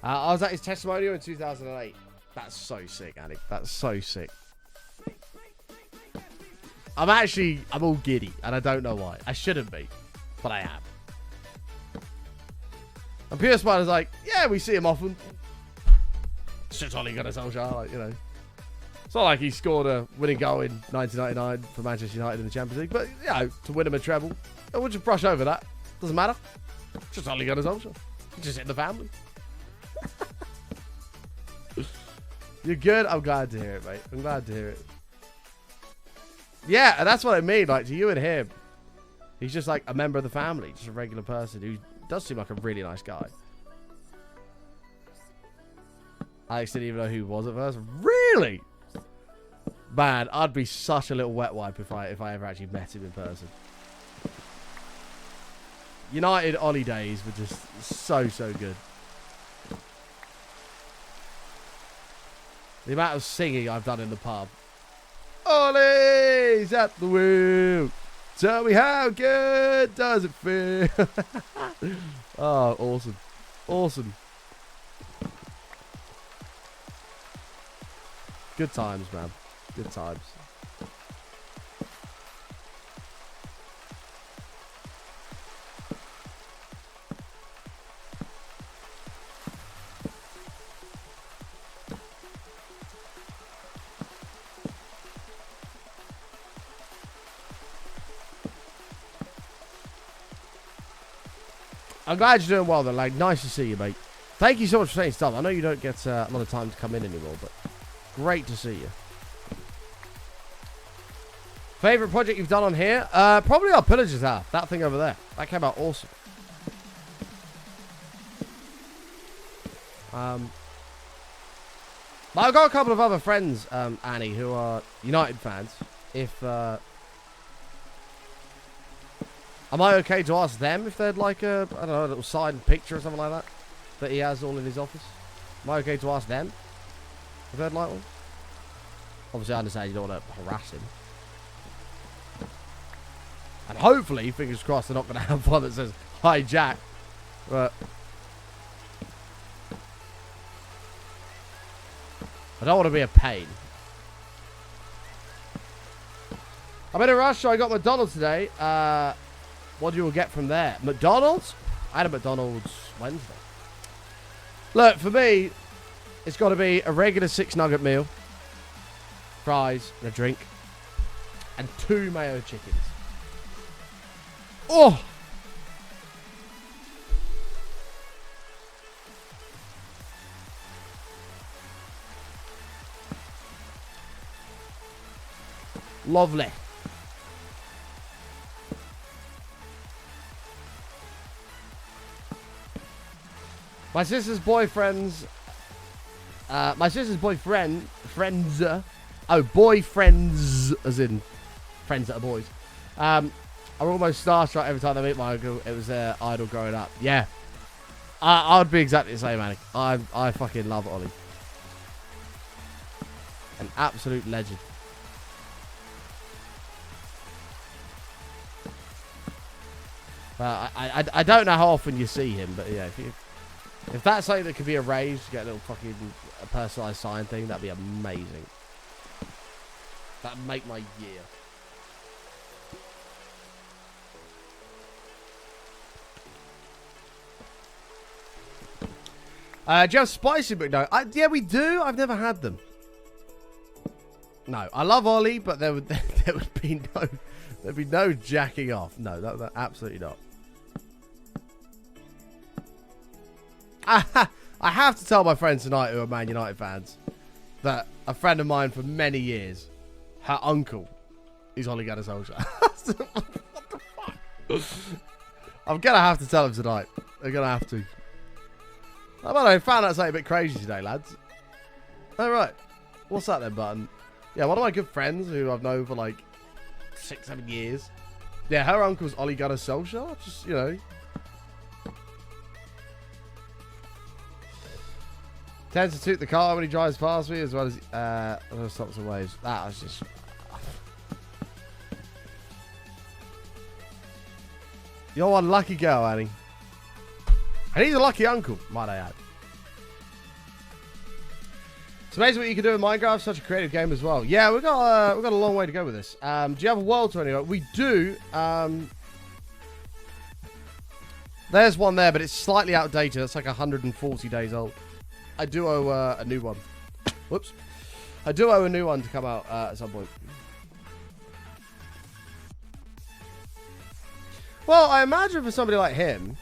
I was at his testimonial in 2008. That's so sick, Annie. That's so sick. I'm all giddy, and I don't know why. I shouldn't be, but I am. And Pure Spider's like, yeah, we see him often. Shit's Ole Gunnar Solskjaer, like, you know. It's not like he scored a winning goal in 1999 for Manchester United in the Champions League, but, you know, to win him a treble. And we'll just brush over that. Doesn't matter. Just Ole Gunnar Solskjaer. Just in the family. You're good? I'm glad to hear it, mate. I'm glad to hear it. Yeah, and that's what I mean. Like, to you and him, he's just like a member of the family. Just a regular person who does seem like a really nice guy. Alex didn't even know who he was at first. Really? Man, I'd be such a little wet wipe if I ever actually met him in person. United Ollie days were just so good. The amount of singing I've done in the pub. Ollie's at the wheel. Tell me how good does it feel? Oh, awesome. Awesome. Good times, man. Good times. I'm glad you're doing well, though. Like, nice to see you, mate. Thank you so much for saying stuff. I know you don't get a lot of time to come in anymore, but great to see you. Favorite project you've done on here? Probably our Pillagers Hour. That thing over there. That came out awesome. I've got a couple of other friends, Annie, who are United fans. If, am I okay to ask them if they'd like a, I don't know, a little signed picture or something like that he has all in his office? Am I okay to ask them if they'd like one? Obviously, I understand you don't want to harass him. And hopefully, fingers crossed, they're not going to have one that says, "Hi, Jack." But I don't want to be a pain. I'm in a rush, so I got McDonald's today. What do you get from there? McDonald's? I had a McDonald's Wednesday. Look, for me, it's got to be a regular 6-nugget meal, fries, and a drink, and 2 mayo chickens. Oh! Lovely. My sister's boyfriends, boyfriends, as in friends that are boys, are almost starstruck every time they meet my uncle. It was their idol growing up. Yeah. I'd be exactly the same, Annie. I fucking love Ollie. An absolute legend. I don't know how often you see him, but yeah, if that's something that could be arranged to get a little fucking personalised sign thing, that'd be amazing. That'd make my year. Do you have spicy McNuggets? Yeah, we do. I've never had them. No, I love Ollie, but there would be no jacking off. No, that absolutely not. I have to tell my friends tonight who are Man United fans that a friend of mine for many years, her uncle, is Ole Gunnar Solskjaer. What the fuck? I'm gonna have to tell him tonight. I'm gonna have to. I found out something a bit crazy today, lads. All right, what's that then, button? Yeah, one of my good friends who I've known for like 6-7 years. Yeah, her uncle's Ole Gunnar Solskjaer. Just, you know. Tends to toot the car when he drives past me, as well as stops and waves. That was just... You're one lucky girl, Annie. And he's a lucky uncle, might I add. It's amazing what you can do in Minecraft. Such a creative game as well. Yeah, we've got a long way to go with this. Do you have a world tour anyway? We do. There's one there, but it's slightly outdated. It's like 140 days old. I do owe a new one. Whoops. I do owe a new one to come out at some point. Well, I imagine for somebody like him,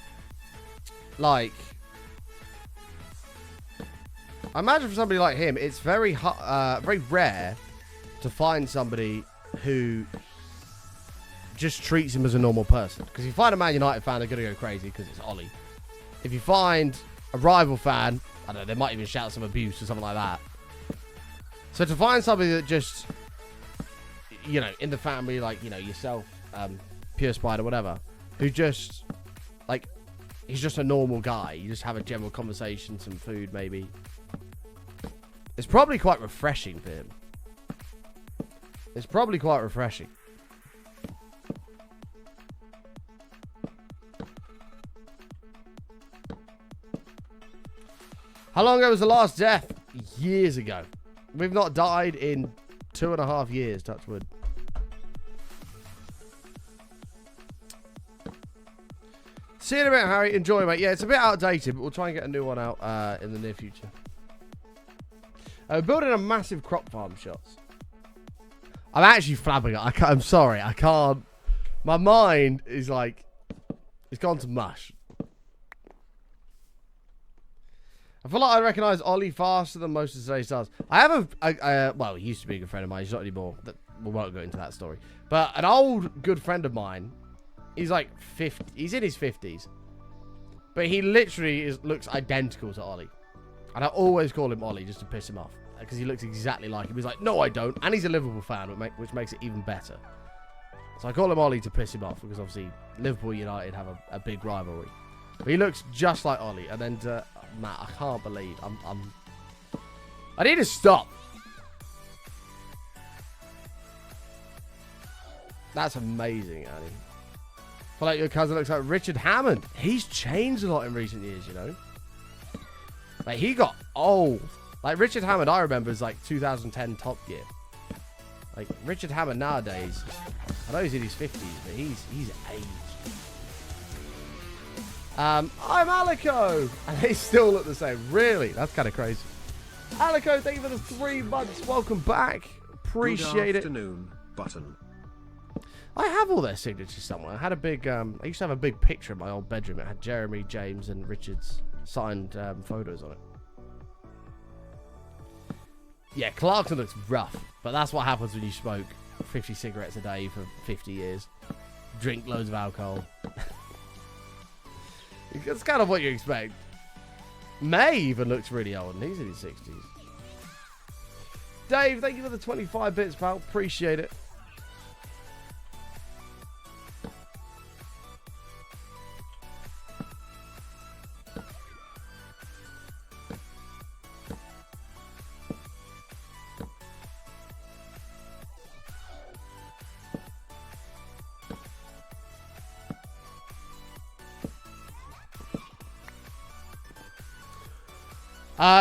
it's very rare to find somebody who just treats him as a normal person. Because if you find a Man United fan, they're going to go crazy because it's Ollie. If you find a rival fan, I don't know, they might even shout some abuse or something like that. So to find somebody that just, you know, in the family, like, you know, yourself, Pure Spider, whatever, who just, like, he's just a normal guy. You just have a general conversation, some food maybe. It's probably quite refreshing for him. It's probably quite refreshing. How long ago was the last death? Years ago. We've not died in 2.5 years, touch wood. See you in a bit, Harry. Enjoy, mate. Yeah, it's a bit outdated, but we'll try and get a new one out in the near future. We're building a massive crop farm, shots. I'm actually flabbergasted. I'm sorry. I can't. My mind is like, it's gone to mush. I feel like I recognize Ollie faster than most of today's stars. I have well, he used to be a good friend of mine. He's not anymore. We won't go into that story. But an old good friend of mine, he's like 50. He's in his 50s. But he literally looks identical to Ollie. And I always call him Ollie just to piss him off. Because he looks exactly like him. He's like, no, I don't. And he's a Liverpool fan, which makes it even better. So I call him Ollie to piss him off. Because obviously, Liverpool United have a big rivalry. But he looks just like Ollie. And then, Matt, I can't believe I need to stop. That's amazing, Annie. I feel like your cousin looks like Richard Hammond. He's changed a lot in recent years, you know. Like, he got old. Like, Richard Hammond, I remember, is like 2010 Top Gear. Like, Richard Hammond nowadays, I know he's in his 50s, but he's aged. I'm Alico, and they still look the same. Really? That's kind of crazy. Alico, thank you for the 3 months. Welcome back. Appreciate Good afternoon, button. I have all their signatures somewhere. I had a big, I used to have a big picture in my old bedroom. It had Jeremy, James, and Richard's signed photos on it. Yeah, Clarkson looks rough, but that's what happens when you smoke 50 cigarettes a day for 50 years. Drink loads of alcohol. That's kind of what you expect. May even looks really old, and he's in his 60s. Dave, thank you for the 25 bits, pal. Appreciate it.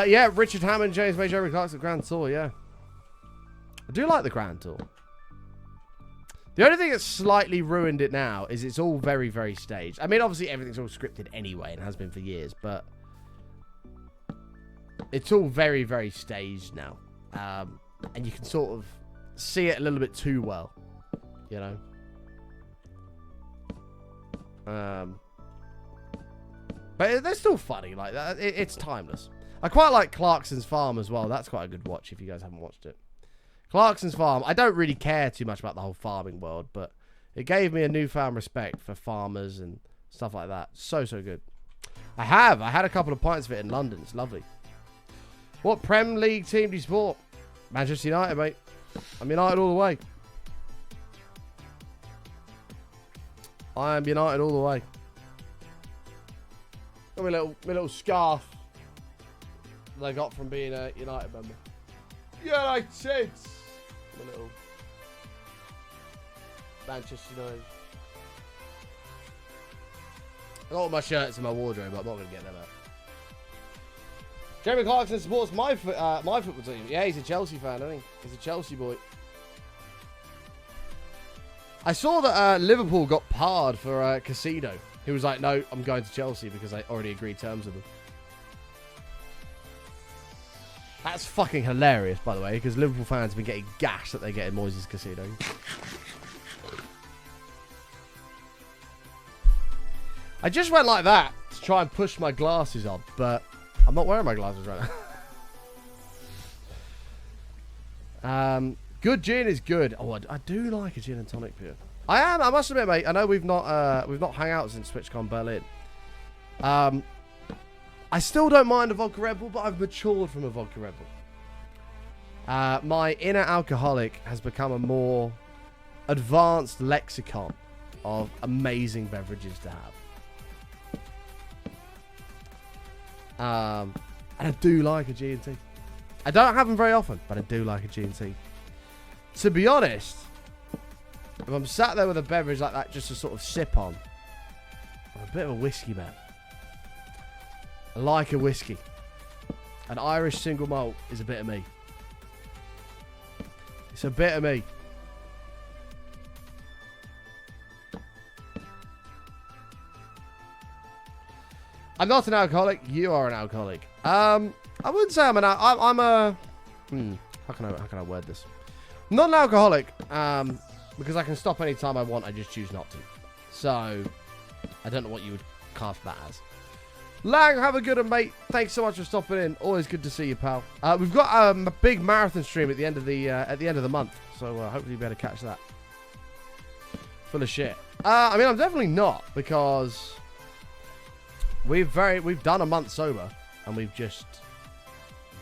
Yeah, Richard Hammond, James May, Jeremy Clarkson, Grand Tour, yeah. I do like the Grand Tour. The only thing that's slightly ruined it now is it's all very, very staged. I mean, obviously everything's all scripted anyway and has been for years, but it's all very, very staged now. And you can sort of see it a little bit too well, you know. But they're still funny, like that. It's timeless. I quite like Clarkson's Farm as well. That's quite a good watch if you guys haven't watched it. Clarkson's Farm. I don't really care too much about the whole farming world, but it gave me a newfound respect for farmers and stuff like that. So, so good. I had a couple of pints of it in London. It's lovely. What Prem League team do you support? Manchester United, mate. I'm United all the way. I am United all the way. Got my little scarf that I got from being a United member. United! My little Manchester United. I got all my shirts in my wardrobe, but I'm not going to get them out. Jeremy Clarkson supports my football team. Yeah, he's a Chelsea fan, isn't he? He's a Chelsea boy. I saw that Liverpool got parred for Casino. He was like, no, I'm going to Chelsea because I already agreed terms with them. That's fucking hilarious, by the way, because Liverpool fans have been getting gashed that they get in Moyes' Casino. I just went like that to try and push my glasses on, but I'm not wearing my glasses right now. Good gin is good. Oh, I do like a gin and tonic beer. I must admit, mate. I know we've not hung out since TwitchCon Berlin. I still don't mind a vodka Red Bull, but I've matured from a vodka Red Bull. My inner alcoholic has become a more advanced lexicon of amazing beverages to have. And I do like a G&T. I don't have them very often, but I do like a G&T. To be honest, if I'm sat there with a beverage like that just to sort of sip on, I'm a bit of a whiskey man. I like a whiskey. An Irish single malt is a bit of me. It's a bit of me. I'm not an alcoholic. You are an alcoholic. I wouldn't say I'm a... How can I word this? I'm not an alcoholic. Because I can stop any time I want. I just choose not to. So, I don't know what you would class that as. Lang, have a good one, mate. Thanks so much for stopping in. Always good to see you, pal. We've got a big marathon stream at the end of the month, so hopefully you'll be able to catch that. Full of shit. I mean, I'm definitely not, because we've done a month sober, and we've just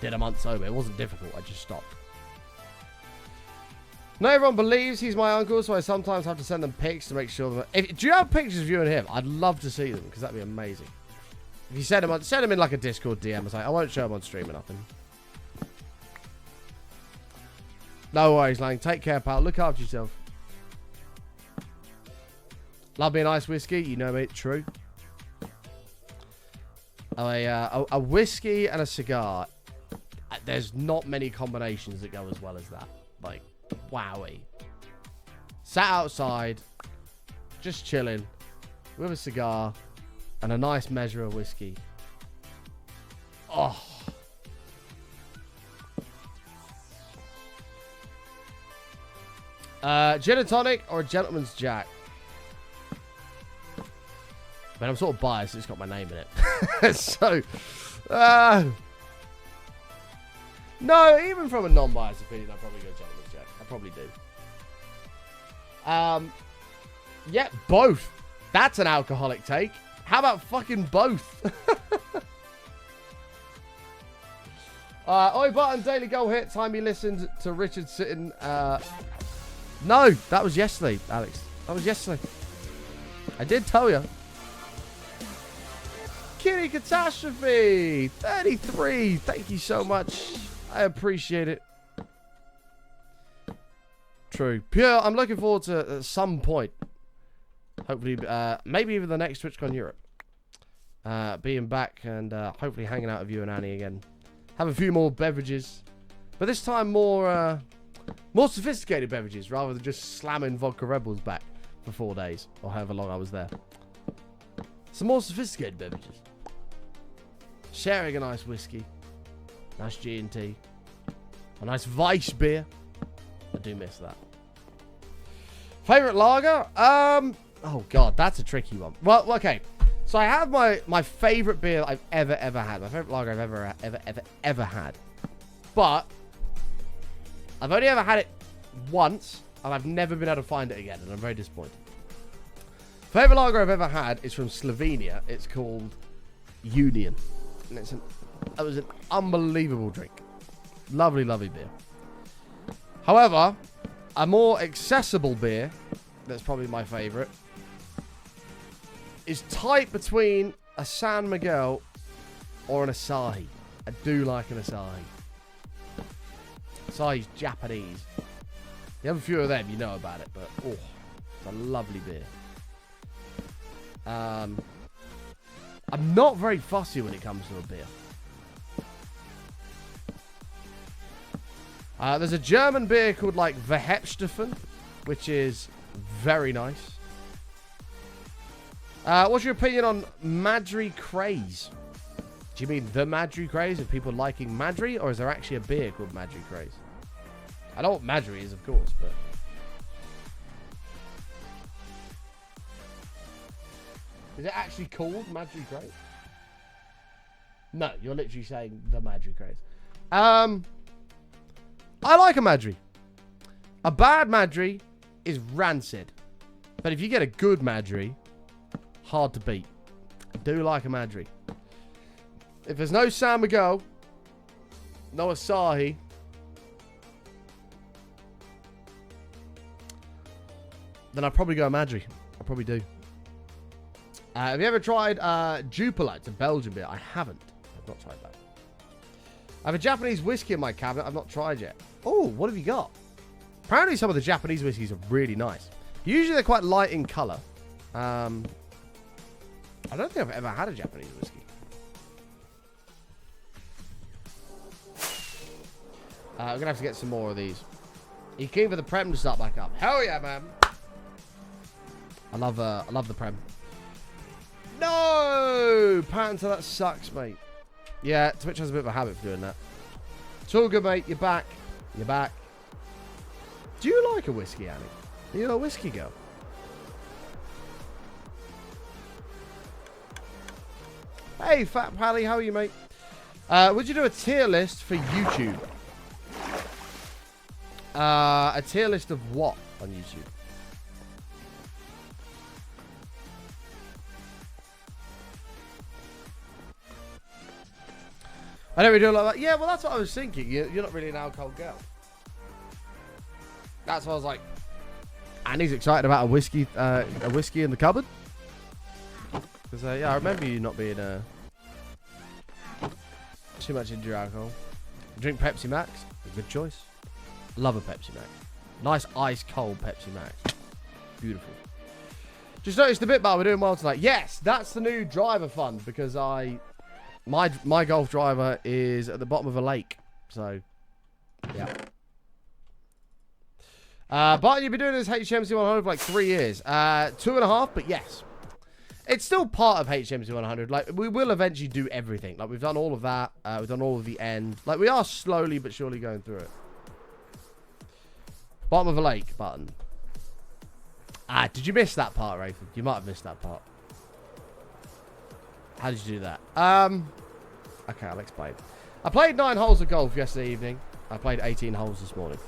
did a month sober. It wasn't difficult. I just stopped. Not everyone believes he's my uncle, so I sometimes have to send them pics to make sure that... do you have pictures of you and him? I'd love to see them, because that'd be amazing. If you send them in like a Discord DM or something. I won't show them on stream or nothing. No worries, Lang. Take care, pal. Look after yourself. Love me a nice whiskey. You know me. True. A whiskey and a cigar. There's not many combinations that go as well as that. Like, wowie. Sat outside, just chilling, with a cigar and a nice measure of whiskey. Oh. Gin and tonic or a gentleman's jack? But I'm sort of biased. It's got my name in it. So, no, even from a non-biased opinion, I'd probably go gentleman's jack. I probably do. Yeah, both. That's an alcoholic take. How about fucking both? Oi, Button, Daily Goal hit. Time you listened to Richard sitting. No, that was yesterday, Alex. That was yesterday. I did tell you. Kitty Catastrophe 33. Thank you so much. I appreciate it. True. Pure, I'm looking forward to at some point. Hopefully, maybe even the next TwitchCon Europe. Being back and hopefully hanging out with you and Annie again. Have a few more beverages. But this time more sophisticated beverages rather than just slamming Vodka Red Bulls back for 4 days. Or however long I was there. Some more sophisticated beverages. Sharing a nice whiskey. Nice G&T. A nice Weiss beer. I do miss that. Favorite lager? Oh god, that's a tricky one. Well, okay. So I have my favorite beer that I've ever had. My favorite lager I've ever had. But I've only ever had it once, and I've never been able to find it again, and I'm very disappointed. Favorite lager I've ever had is from Slovenia. It's called Union, and it was an unbelievable drink. Lovely, lovely beer. However, a more accessible beer, that's probably my favorite, is tight between a San Miguel or an Asahi. I do like an Asahi. Asahi's Japanese. You have a few of them, you know about it, but oh, it's a lovely beer. I'm not very fussy when it comes to a beer. There's a German beer called like Verhepstoffen, which is very nice. What's your opinion on Madri Craze? Do you mean the Madri Craze of people liking Madri, or is there actually a beer called Madri Craze? I know what Madri is, of course, but... Is it actually called Madri Craze? No, you're literally saying the Madri Craze. I like a Madri. A bad Madri is rancid. But if you get a good Madri, hard to beat. I do like a Madri. If there's no San Miguel, no Asahi, then I'd probably go a Madri. I probably do. Have you ever tried Jupiler? It's a Belgian beer. I haven't. I've not tried that. I have a Japanese whiskey in my cabinet I've not tried yet. Oh, what have you got? Apparently some of the Japanese whiskeys are really nice. Usually they're quite light in colour. I don't think I've ever had a Japanese whiskey. We're going to have to get some more of these. You keen for the Prem to start back up? Hell yeah, man. I love the Prem. No! Panther, that sucks, mate. Yeah, Twitch has a bit of a habit for doing that. It's all good, mate. You're back. You're back. Do you like a whiskey, Annie? Are you a whiskey girl? Hey, Fat Pally, how are you, mate? Would you do a tier list for YouTube? A tier list of what on YouTube? I don't really do it like that. Yeah, well, that's what I was thinking. You're not really an alcohol girl. That's what I was like. And he's excited about a whiskey in the cupboard. Because yeah, I remember you not being too much into your alcohol. Drink Pepsi Max. A good choice. Love a Pepsi Max. Nice ice cold Pepsi Max. Beautiful. Just noticed the bit bar we're doing well tonight. Yes, that's the new driver fund because my golf driver is at the bottom of a lake. So yeah. But you've been doing this HMC 100 for like 3 years. 2.5, but yes. It's still part of HMC 100. Like, we will eventually do everything. Like, we've done all of that. We've done all of the end. Like, we are slowly but surely going through it. Bottom of a lake button. Ah, did you miss that part, Rayford? You might have missed that part. How did you do that? Okay, I'll explain. I played 9 holes of golf yesterday evening. I played 18 holes this morning.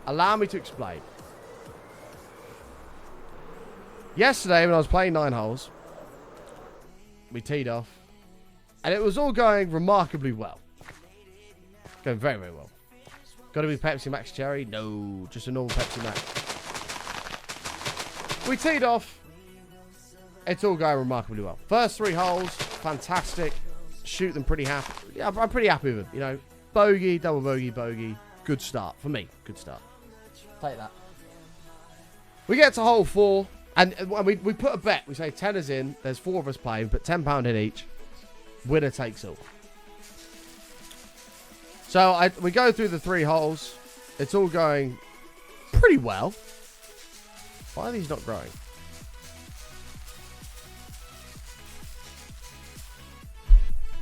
Allow me to explain. Yesterday, when I was playing 9 holes, we teed off, and it was all going remarkably well. Going very, very well. Got to be Pepsi Max Cherry? No, just a normal Pepsi Max. We teed off. It's all going remarkably well. First 3 holes, fantastic. Shoot them pretty happy. Yeah, I'm pretty happy with them. You know, bogey, double bogey, bogey. Good start for me. Good start. Take that. We get to hole 4. And we put a bet. We say 10 is in. There's 4 of us playing. Put £10 in each. Winner takes all. So we go through the 3 holes. It's all going pretty well. Why are these not growing?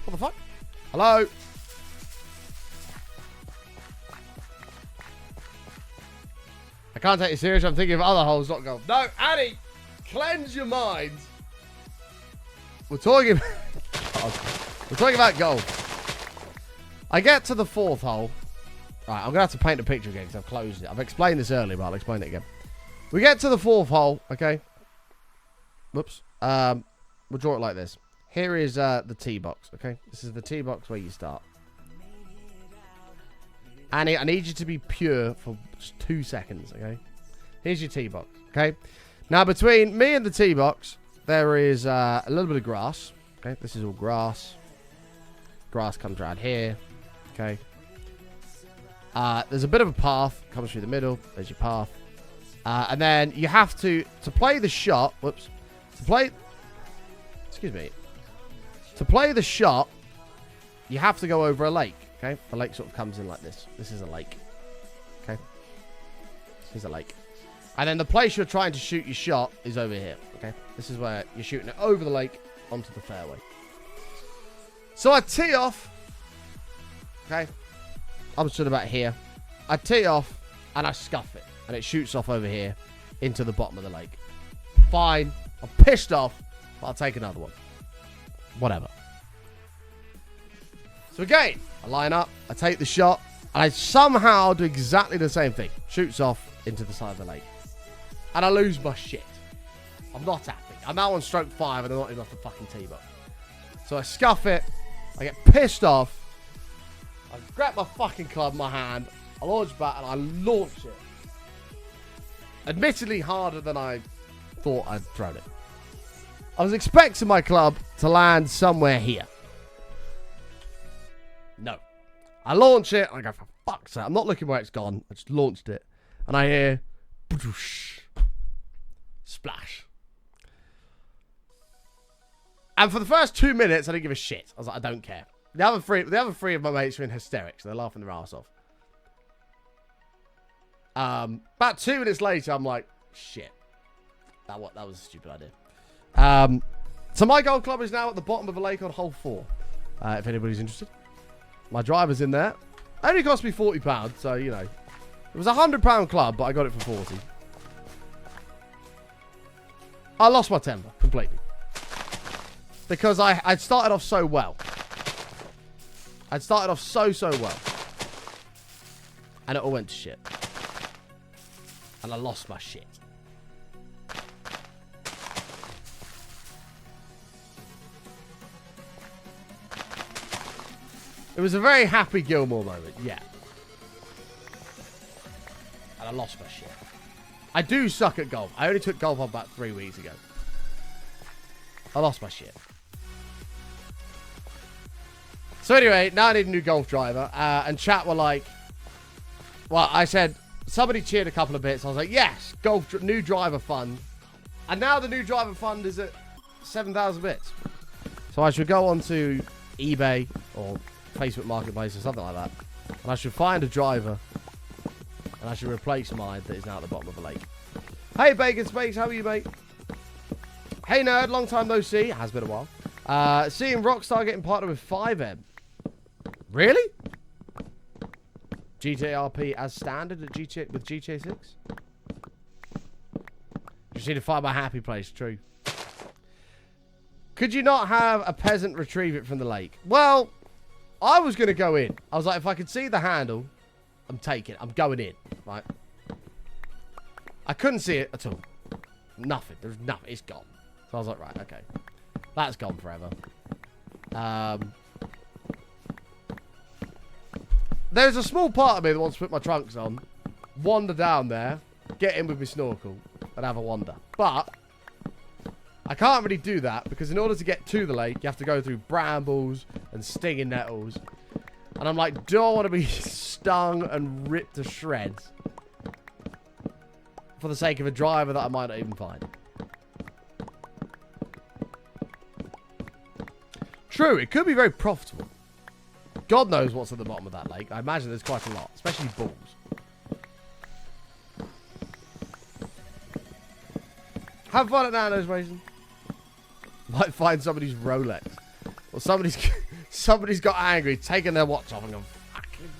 What the fuck? Hello? I can't take you serious. I'm thinking of other holes, not golf. No, Addy, cleanse your mind. We're talking about golf. I get to the 4th hole. Right, I'm going to have to paint a picture again because I've closed it. I've explained this earlier, but I'll explain it again. We get to the 4th hole, okay? Whoops. We'll draw it like this. Here is the tee box, okay? This is the tee box where you start. Annie, I need you to be pure for just 2 seconds, okay? Here's your tee box, okay? Now, between me and the tee box, there is a little bit of grass, okay? This is all grass. Grass comes around here, okay? There's a bit of a path, comes through the middle. There's your path. And then you have to play the shot, whoops, to play the shot, you have to go over a lake. Okay, the lake sort of comes in like this. This is a lake. Okay, here's a lake. And then the place you're trying to shoot your shot is over here. Okay, this is where you're shooting it over the lake onto the fairway. So I tee off. Okay, I'm stood about here. I tee off and I scuff it. And it shoots off over here into the bottom of the lake. Fine, I'm pissed off, but I'll take another one. Whatever. So again, I line up, I take the shot, and I somehow do exactly the same thing. Shoots off into the side of the lake. And I lose my shit. I'm not happy. I'm now on stroke 5 and I'm not even off the fucking tee box. So I scuff it, I get pissed off, I grab my fucking club in my hand, I launch back and I launch it. Admittedly harder than I thought I'd thrown it. I was expecting my club to land somewhere here. No. I launch it, and I go, for fuck's sake. I'm not looking where it's gone. I just launched it. And I hear... splash. And for the first 2 minutes, I didn't give a shit. I was like, I don't care. The other three of my mates were in hysterics. They're laughing their ass off. About 2 minutes later, I'm like, shit. That was a stupid idea. So my golf club is now at the bottom of a lake on hole 4. If anybody's interested. My driver's in there. It only cost me £40, so, you know. It was a £100 club, but I got it for 40. I lost my temper completely. because I'd started off so well. I'd started off so well. And it all went to shit. And I lost my shit. It was a very happy Gilmore moment, yeah. And I lost my shit. I do suck at golf. I only took golf on about 3 weeks ago. I lost my shit. So anyway, now I need a new golf driver. And chat were like... Well, I said... Somebody cheered a couple of bits. I was like, yes! New driver fund. And now the new driver fund is at 7,000 bits. So I should go on to eBay or Facebook Marketplace or something like that. And I should find a driver. And I should replace mine that is now at the bottom of the lake. Hey, Bacon Space. How are you, mate? Hey, nerd. Long time no see. Has been a while. Seeing Rockstar getting partnered with 5M. Really? GTA RP as standard at with GTA 6? Just need to find my happy place. True. Could you not have a peasant retrieve it from the lake? Well, I was going to go in. I was like, if I could see the handle, I'm taking it. I'm going in. Right? I couldn't see it at all. Nothing. There's nothing. It's gone. So I was like, right, okay. That's gone forever. There's a small part of me that wants to put my trunks on, wander down there, get in with my snorkel, and have a wander. But I can't really do that because in order to get to the lake, you have to go through brambles and stinging nettles. And I'm like, do I want to be stung and ripped to shreds for the sake of a driver that I might not even find? True, it could be very profitable. God knows what's at the bottom of that lake. I imagine there's quite a lot, especially balls. Have fun at Nando's, Mason. Might find somebody's Rolex. Or somebody's got angry, taking their watch off and gone, fucking,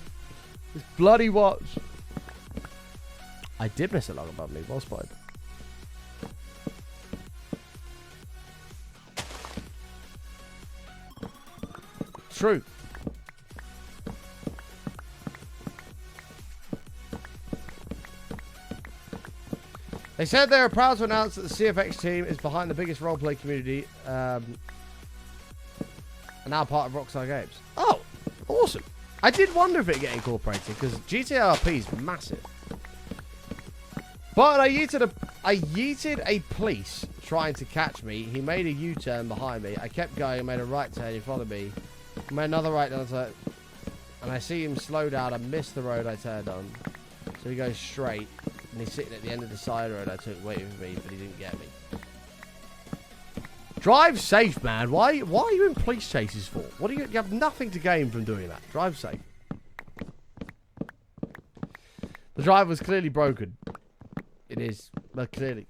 this bloody watch. I did miss it long above me. Well spotted. True. They said they are proud to announce that the CFX team is behind the biggest roleplay community and now part of Rockstar Games. Oh, awesome. I did wonder if it would get incorporated because GTA RP is massive. But I yeeted a police trying to catch me. He made a U-turn behind me. I kept going and made a right turn in front of me. Made another right turn. And I see him slow down. I missed the road I turned on. So he goes straight. And he's sitting at the end of the side road I took waiting for me, but he didn't get me. Drive safe, man. Why are you in police chases for? What do you have nothing to gain from doing that. Drive safe. The drive was clearly broken. It is. Well, clearly.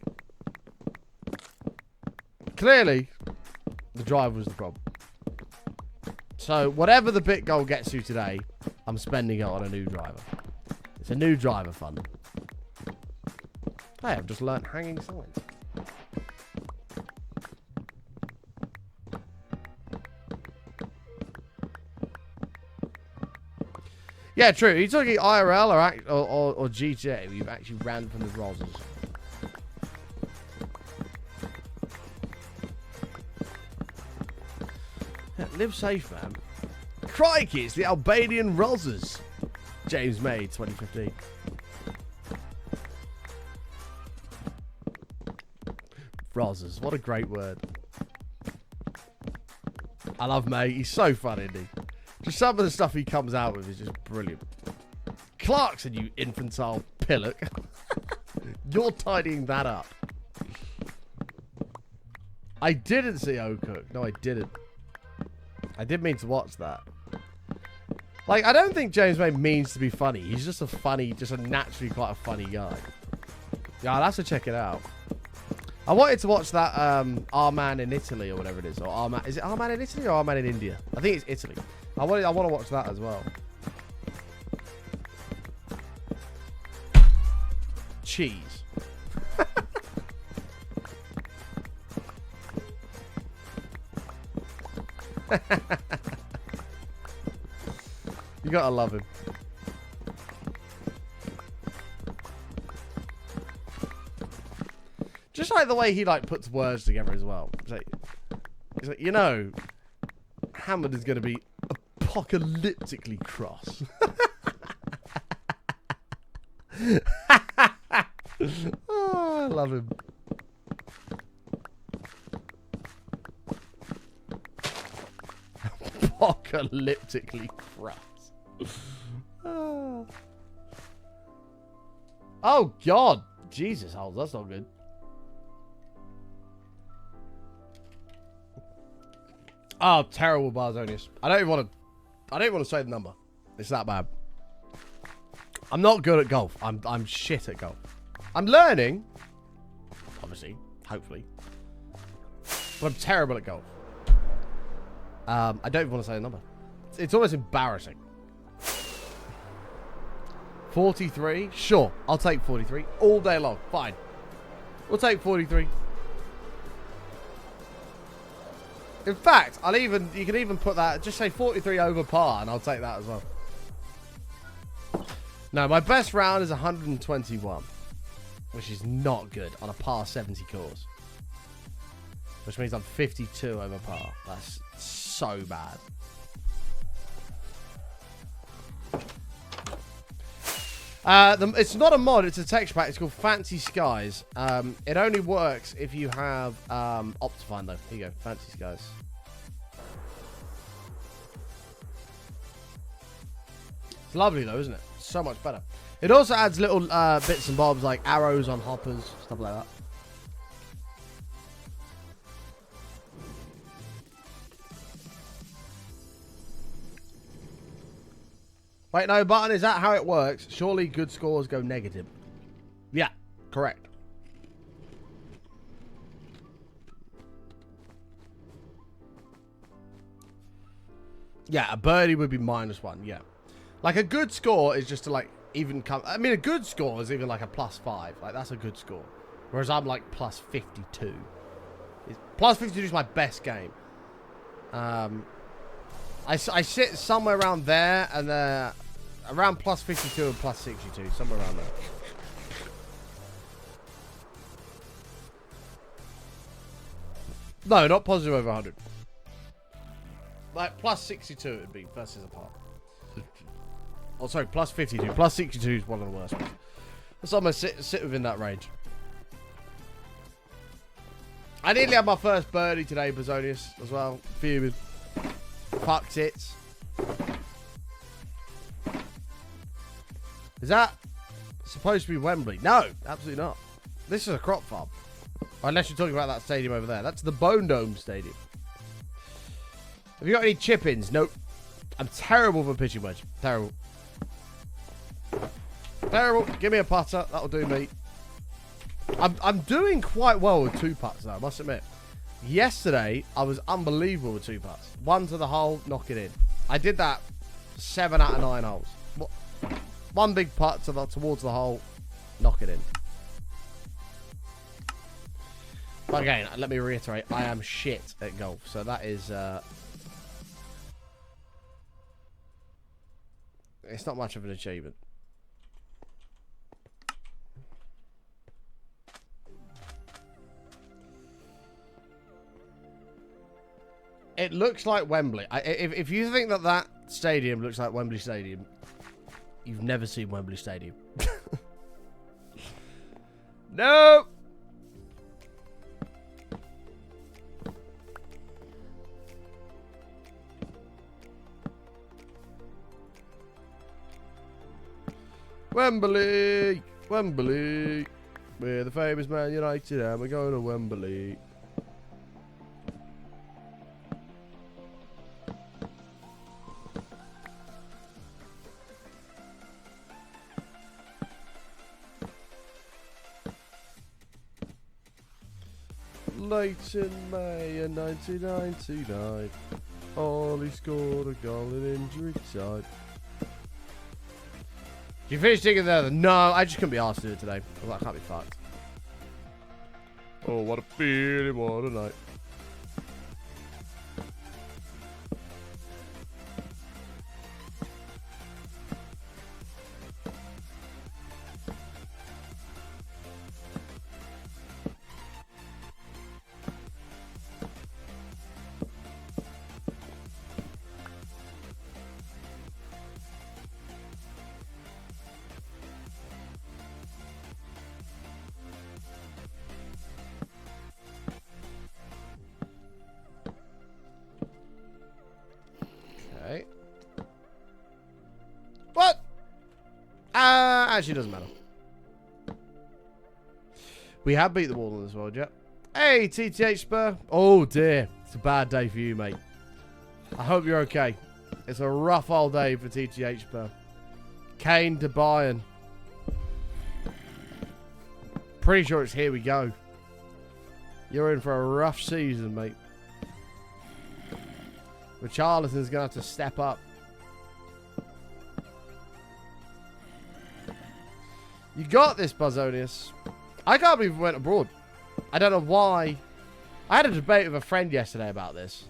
Clearly, the drive was the problem. So, whatever the bit goal gets you today, I'm spending it on a new driver. It's a new driver fund. Hey, I've just learnt hanging signs. Yeah, true. Are you talking IRL or GTA? You've actually ran from the roses. Yeah, live safe, man. Crikey, it's the Albanian roses. James May, 2015. Roses, what a great word. I love May. He's so fun, isn't he? Just some of the stuff he comes out with is just brilliant. Clarkson, you infantile pillock. You're tidying that up. I didn't see O-Cook. No, I didn't. I did mean to watch that. Like, I don't think James May means to be funny. He's just a naturally quite a funny guy. Yeah, I'll have to check it out. I wanted to watch that Our Man in Italy or whatever it is. Or is it Our Man in Italy or Our Man in India? I think it's Italy. I want to watch that as well. Cheese. You gotta love him. Just like the way he like puts words together as well. It's like, you know, Hammond is gonna be apocalyptically cross. Oh, I love him. Apocalyptically cross. Oh God, Jesus, Holes, that's not good. Oh, terrible Barzonius. I don't even want to say the number. It's that bad. I'm not good at golf. I'm shit at golf. I'm learning, obviously, hopefully, but I'm terrible at golf. I don't even want to say the number. It's almost embarrassing. 43? Sure, I'll take 43 all day long. Fine. We'll take 43. In fact, you can even put that, just say 43 over par, and I'll take that as well. No, my best round is 121, which is not good on a par 70 course. Which means I'm 52 over par. That's so bad. It's not a mod, it's a texture pack. It's called Fancy Skies. It only works if you have Optifinder. Here you go, Fancy Skies. It's lovely though, isn't it? So much better. It also adds little bits and bobs like arrows on hoppers, stuff like that. Wait, no, Button, is that how it works? Surely good scores go negative. Yeah, correct. Yeah, a birdie would be -1, yeah. Like, a good score is just to, like, even come... I mean, a good score is even, like, a +5. Like, that's a good score. Whereas I'm, like, +52. +52 is my best game. I sit somewhere around there, and around +52 and +62, somewhere around there. No, not positive over 100. Like +62 it would be versus a par. Oh, sorry, +52. +62 is one of the worst ones. Let's almost sit within that range. I nearly had my first birdie today, Bazonius, as well. Fuming. Fucked it. Is that supposed to be Wembley? No, absolutely not. This is a crop farm. Unless you're talking about that stadium over there. That's the Bone Dome Stadium. Have you got any chip-ins? Nope. I'm terrible for pitching wedge. Terrible. Terrible. Give me a putter. That'll do me. I'm doing quite well with 2 putts though, I must admit. Yesterday, I was unbelievable with 2 putts. 1 to the hole, knock it in. I did that 7 out of 9 holes. 1 big putt towards the hole, knock it in. But again, let me reiterate, I am shit at golf. So that is... it's not much of an achievement. It looks like Wembley. If you think that stadium looks like Wembley Stadium, you've never seen Wembley Stadium. No. Wembley, Wembley, we're the famous Man United and we're going to Wembley. Late in May in 1999, Ollie scored a goal in injury time. Did you finish digging there? No, I just couldn't be asked to do it today. I was like, I can't be fucked. Oh, what a feeling, what a night. Okay. What? Actually, doesn't matter. We have beat the wall in this world, yeah. Hey, TTH Spur. Oh, dear. It's a bad day for you, mate. I hope you're okay. It's a rough old day for TTH Spur. Kane to Bayern. Pretty sure it's here we go. You're in for a rough season, mate. Richarlison's going to have to step up. You got this, Buzzonius. I can't believe we went abroad. I don't know why. I had a debate with a friend yesterday about this,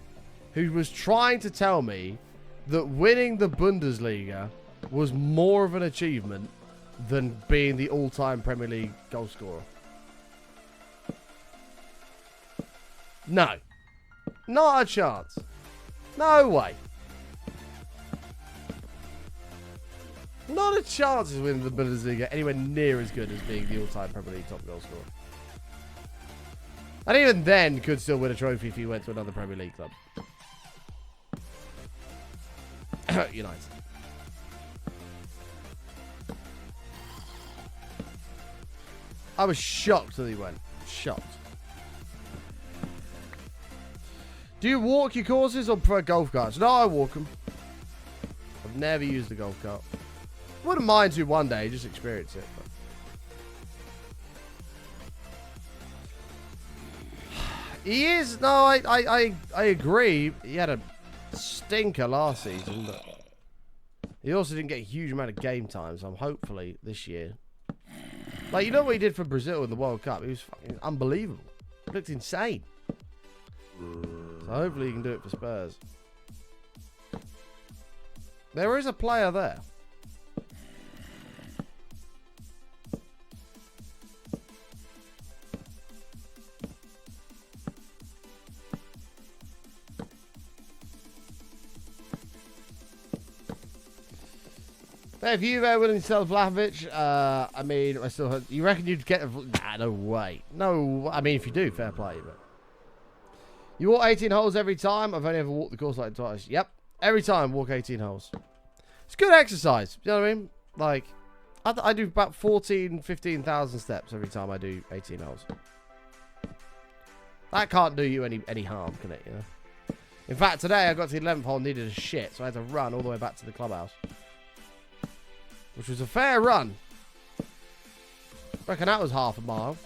who was trying to tell me that winning the Bundesliga was more of an achievement than being the all-time Premier League goal scorer. No. Not a chance. No way. Not a chance of winning the Bundesliga anywhere near as good as being the all-time Premier League top goal scorer. And even then, could still win a trophy if he went to another Premier League club. United. I was shocked that he went. Shocked. Do you walk your courses or prefer golf carts? No, I walk them. I've never used a golf cart. Wouldn't mind to one day, just experience it. But. He is. No, I agree. He had a stinker last season, but he also didn't get a huge amount of game time. So I'm hopefully this year. Like, you know what he did for Brazil in the World Cup? He was fucking unbelievable. It looked insane. So hopefully he can do it for Spurs. There is a player there. If you were willing to sell Vlahovic, I mean, I still heard, you reckon you'd get nah, no way. No, I mean, if you do, fair play, but you walk 18 holes every time. I've only ever walked the course like twice. Yep, every time walk 18 holes. It's good exercise, you know what I mean? Like, I do about 15,000 steps every time I do 18 holes. That can't do you any harm, can it, you know? In fact, today I got to the 11th hole and needed a shit, so I had to run all the way back to the clubhouse. Which was a fair run. Reckon that was half a mile.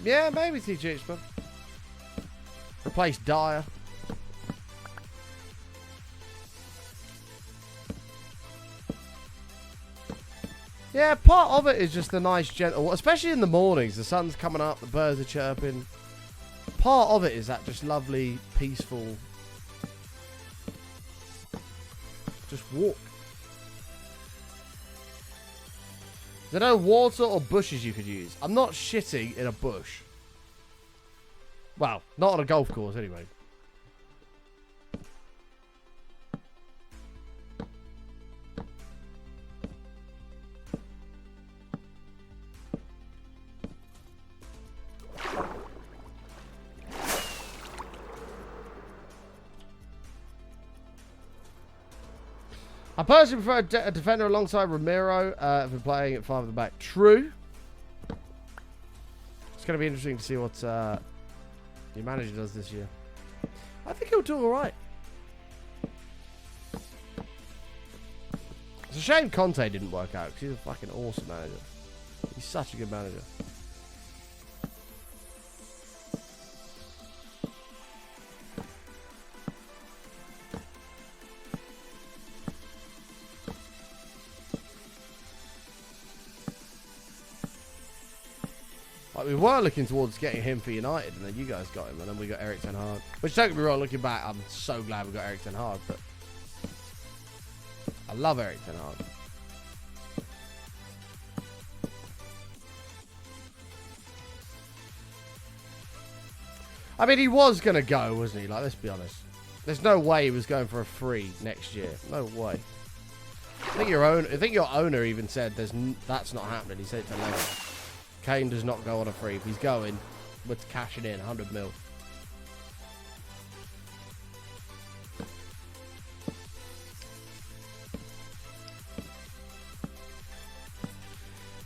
Yeah, maybe TGH, but replace Dyer. Yeah, part of it is just the nice gentle, especially in the mornings. The sun's coming up, the birds are chirping. Part of it is that just lovely, peaceful, just walk. Is there no water or bushes you could use? I'm not shitting in a bush. Well, not on a golf course anyway. I personally prefer a defender alongside Ramiro. I've been playing at 5 at the back. True. It's going to be interesting to see what your manager does this year. I think he'll do alright. It's a shame Conte didn't work out because he's a fucking awesome manager. He's such a good manager. Like, we were looking towards getting him for United, and then you guys got him, and then we got Erik ten Hag. Which, don't get me wrong, looking back, I'm so glad we got Erik ten Hag, but I love Erik ten Hag. I mean, he was going to go, wasn't he? Like, let's be honest. There's no way he was going for a free next year. No way. I think your owner even said that's not happening. He said it to Lego. Kane does not go on a free. If he's going, we're cashing in 100 mil.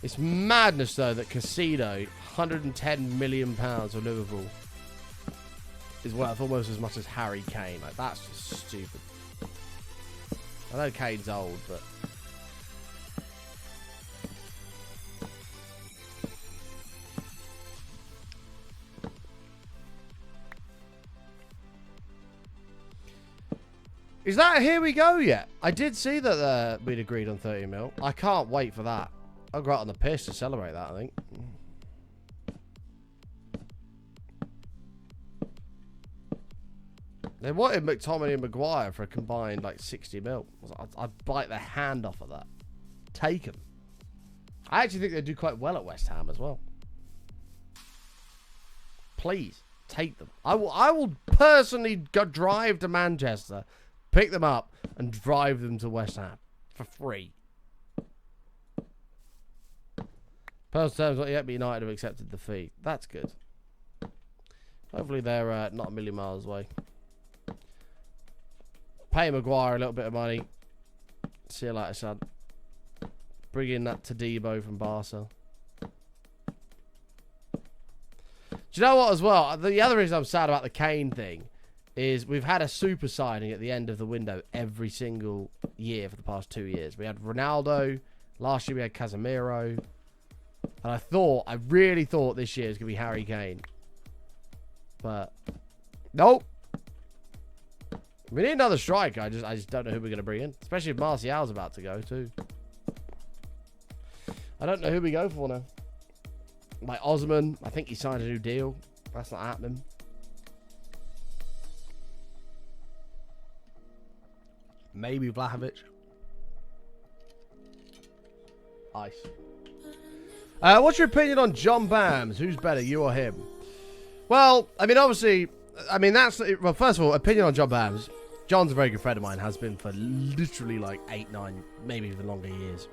It's madness though that Casino, 110 million pounds for Liverpool, is worth almost as much as Harry Kane. Like, that's just stupid. I know Kane's old, but is that a here we go yet? I did see that we'd agreed on 30 mil. I can't wait for that. I'll go out on the piss to celebrate that, I think. They wanted McTominay and Maguire for a combined like 60 mil. I'd bite their hand off of that. Take them. I actually think they do quite well at West Ham as well. Please, take them. I will personally go drive to Manchester, pick them up, and drive them to West Ham for free. Personal terms not yet, but United have accepted the fee. That's good. Hopefully they're not a million miles away. Pay Maguire a little bit of money. See you later, son. Bring in that Tadibo from Barca. Do you know what as well? The other reason I'm sad about the Kane thing is we've had a super signing at the end of the window every single year for the past 2 years. We had Ronaldo. Last year we had Casemiro. And I really thought this year was going to be Harry Kane. But, nope. We need another striker. I just don't know who we're going to bring in. Especially if Martial's about to go too. I don't know who we go for now. Like Osman, I think he signed a new deal. That's not happening. Maybe Vlahovic. Ice. What's your opinion on John Bams? Who's better, you or him? Well, I mean, obviously, well, first of all, opinion on John Bams. John's a very good friend of mine, has been for literally like 8, 9, maybe even longer years.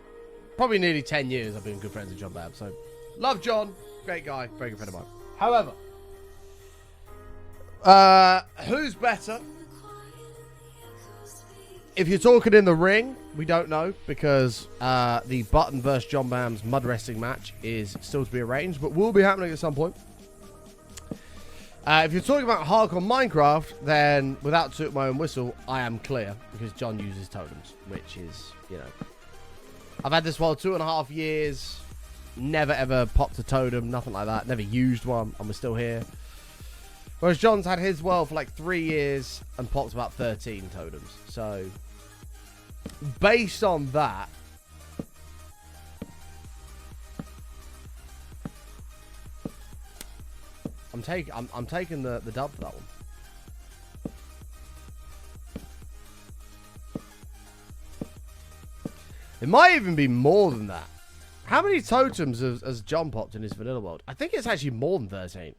Probably nearly 10 years I've been good friends with John Bams. So, love John. Great guy. Very good friend of mine. However, who's better? If you're talking in the ring, we don't know because the Button versus John Bams mud wrestling match is still to be arranged, but will be happening at some point. If you're talking about hardcore Minecraft, then without toot my own whistle, I am clear because John uses totems, which is, you know, I've had this for 2.5 years, never ever popped a totem, nothing like that, never used one, and we're still here. Whereas John's had his world for like 3 years and popped about 13 totems. So, based on that, I'm taking the dub for that one. It might even be more than that. How many totems has John popped in his vanilla world? I think it's actually more than 13.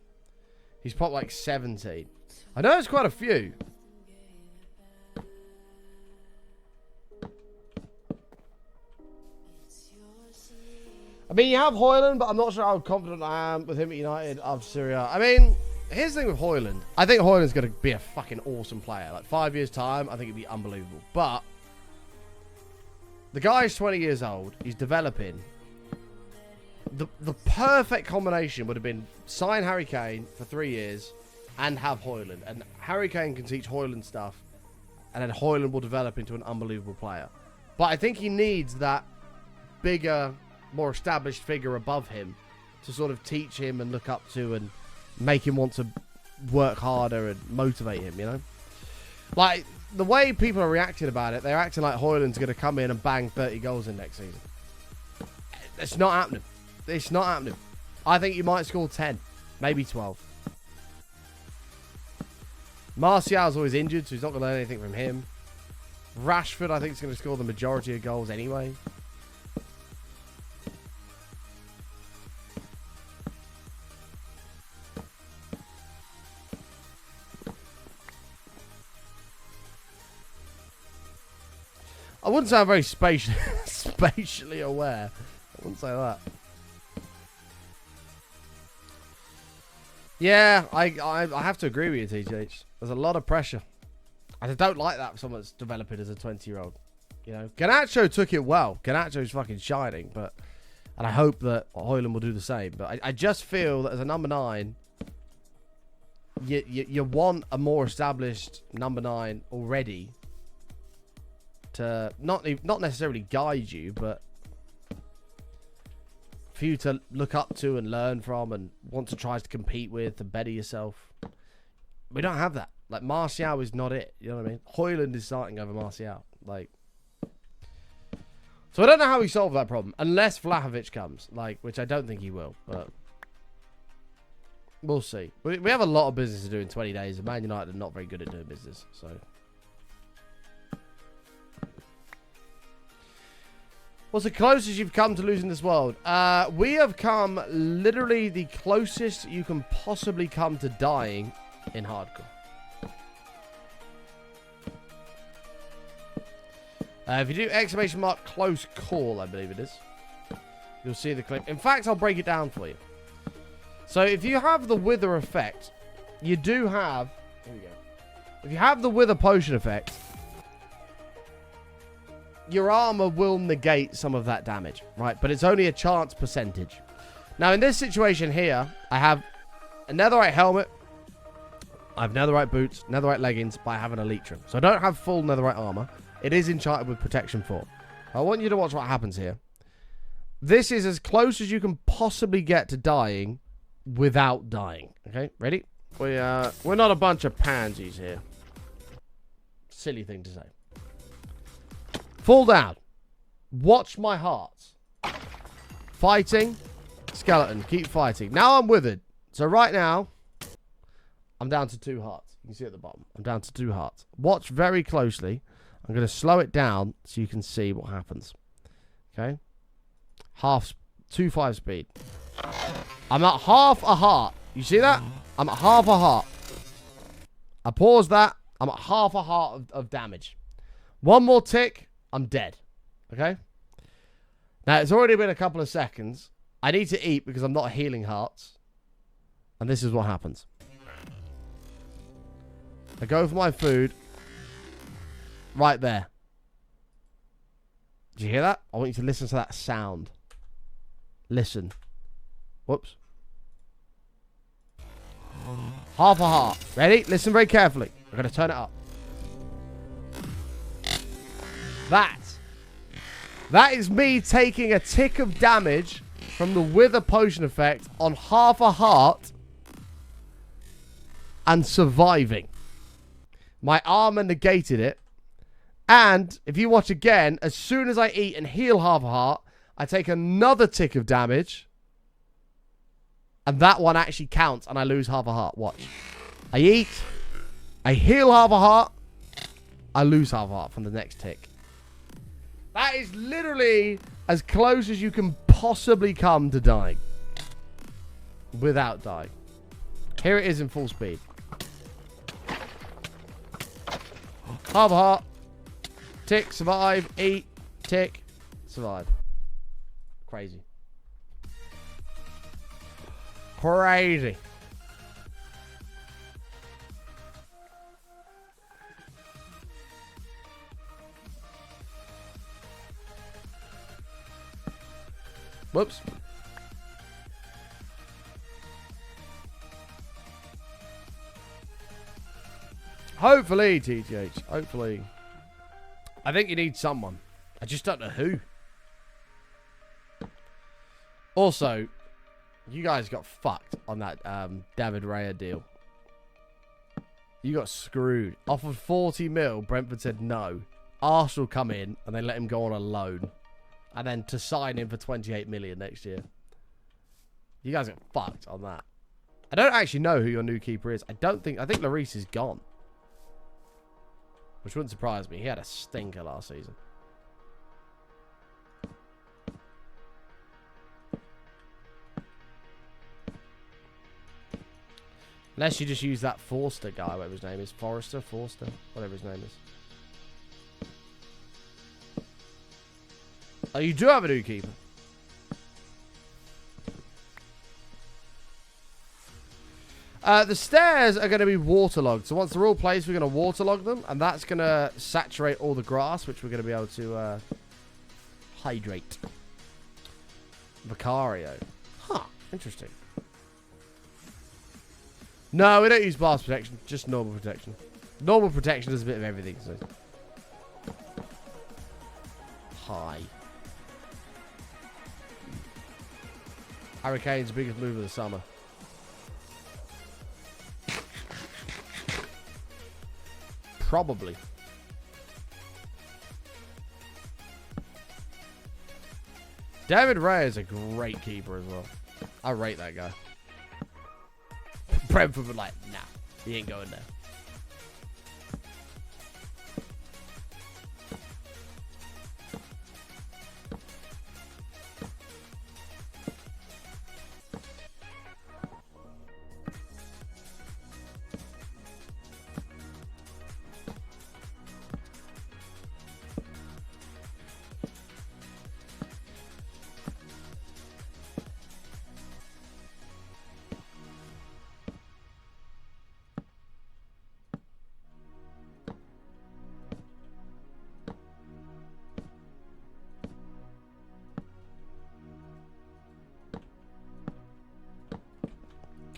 He's popped like 17. I know it's quite a few. I mean, you have Højlund, but I'm not sure how confident I am with him at United of Syria. I mean, here's the thing with Højlund. I think Højlund's going to be a fucking awesome player. Like, 5 years' time, I think it'd be unbelievable. But the guy's 20 years old. He's developing. The perfect combination would have been sign Harry Kane for 3 years and have Højlund. And Harry Kane can teach Højlund stuff, and then Højlund will develop into an unbelievable player. But I think he needs that bigger, more established figure above him to sort of teach him and look up to and make him want to work harder and motivate him, you know? Like, the way people are reacting about it, they're acting like Højlund's going to come in and bang 30 goals in next season. It's not happening. It's not happening. I think you might score 10, maybe 12. Martial's always injured, so he's not going to learn anything from him. Rashford, I think, is going to score the majority of goals anyway. I wouldn't say I'm very spatially aware. I wouldn't say that. Yeah, I have to agree with you, TGH. There's a lot of pressure. I don't like that for someone that's developing as a 20-year-old. You know, Garnacho took it well. Garnacho's fucking shining, but... And I hope that Højlund will do the same. But I just feel that as a number 9... You want a more established number 9 already to not necessarily guide you, but for you to look up to and learn from and want to try to compete with and better yourself. We don't have that. Like, Martial is not it. You know what I mean? Højlund is starting over Martial. Like, so I don't know how we solve that problem unless Vlahovic comes, like, which I don't think he will, but we'll see. We have a lot of business to do in 20 days, and Man United are not very good at doing business, so. What's the closest you've come to losing this world? We have come literally the closest you can possibly come to dying in hardcore. If you do exclamation mark close call, I believe it is, you'll see the clip. In fact, I'll break it down for you. So if you have the wither effect, you do have... Here we go. If you have the wither potion effect, your armor will negate some of that damage, right? But it's only a chance percentage. Now, in this situation here, I have a netherite helmet, I have netherite boots, netherite leggings, but I have an elytrum. So I don't have full netherite armor. It is enchanted with protection 4. I want you to watch what happens here. This is as close as you can possibly get to dying without dying. Okay, ready? We're not a bunch of pansies here. Silly thing to say. Fall down. Watch my hearts. Fighting. Skeleton. Keep fighting. Now I'm withered. So right now, I'm down to 2 hearts. You can see at the bottom. I'm down to 2 hearts. Watch very closely. I'm going to slow it down so you can see what happens. Okay? 2.5 speed. I'm at half a heart. You see that? I'm at half a heart. I pause that. I'm at half a heart of damage. One more tick. I'm dead. Okay? Now, it's already been a couple of seconds. I need to eat because I'm not healing hearts. And this is what happens. I go for my food. Right there. Did you hear that? I want you to listen to that sound. Listen. Whoops. Half a heart. Ready? Listen very carefully. I'm going to turn it up. That is me taking a tick of damage from the wither potion effect on half a heart and surviving. My armor negated it. And if you watch again, as soon as I eat and heal half a heart, I take another tick of damage. And that one actually counts and I lose half a heart. Watch. I eat. I heal half a heart. I lose half a heart from the next tick. That is literally as close as you can possibly come to dying. Without dying. Here it is in full speed. Half a heart. Tick, survive, eat, tick, survive. Crazy. Crazy. Whoops. Hopefully, TTH. Hopefully. I think you need someone. I just don't know who. Also, you guys got fucked on that David Raya deal. You got screwed. Offered 40 mil, Brentford said no. Arsenal come in and they let him go on a loan. And then to sign him for 28 million next year. You guys got fucked on that. I don't actually know who your new keeper is. I think Lloris is gone. Which wouldn't surprise me. He had a stinker last season. Unless you just use that Forster guy, whatever his name is. Forster, whatever his name is. Oh, you do have a new keeper. The stairs are going to be waterlogged. So once they're all placed, we're going to waterlog them. And that's going to saturate all the grass, which we're going to be able to hydrate. Vicario. Huh. Interesting. No, we don't use blast protection. Just normal protection. Normal protection does a bit of everything. So. Hi. Hurricane's biggest move of the summer. Probably. David Ray is a great keeper as well. I rate that guy. Brentford were like, nah, he ain't going there.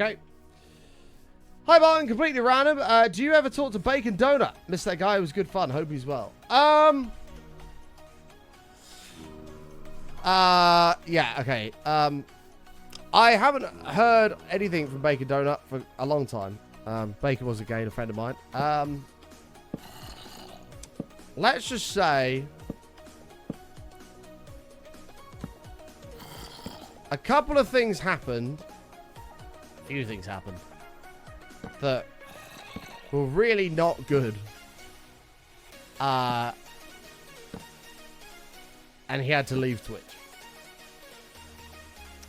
Okay. Hi, Barton. Completely random. Do you ever talk to Bacon Donut? Missed that guy. It was good fun. Hope he's well. Yeah, okay. I haven't heard anything from Bacon Donut for a long time. Bacon was, again, a friend of mine. Let's just say a couple of things happened. A few things happened that were really not good. And he had to leave Twitch.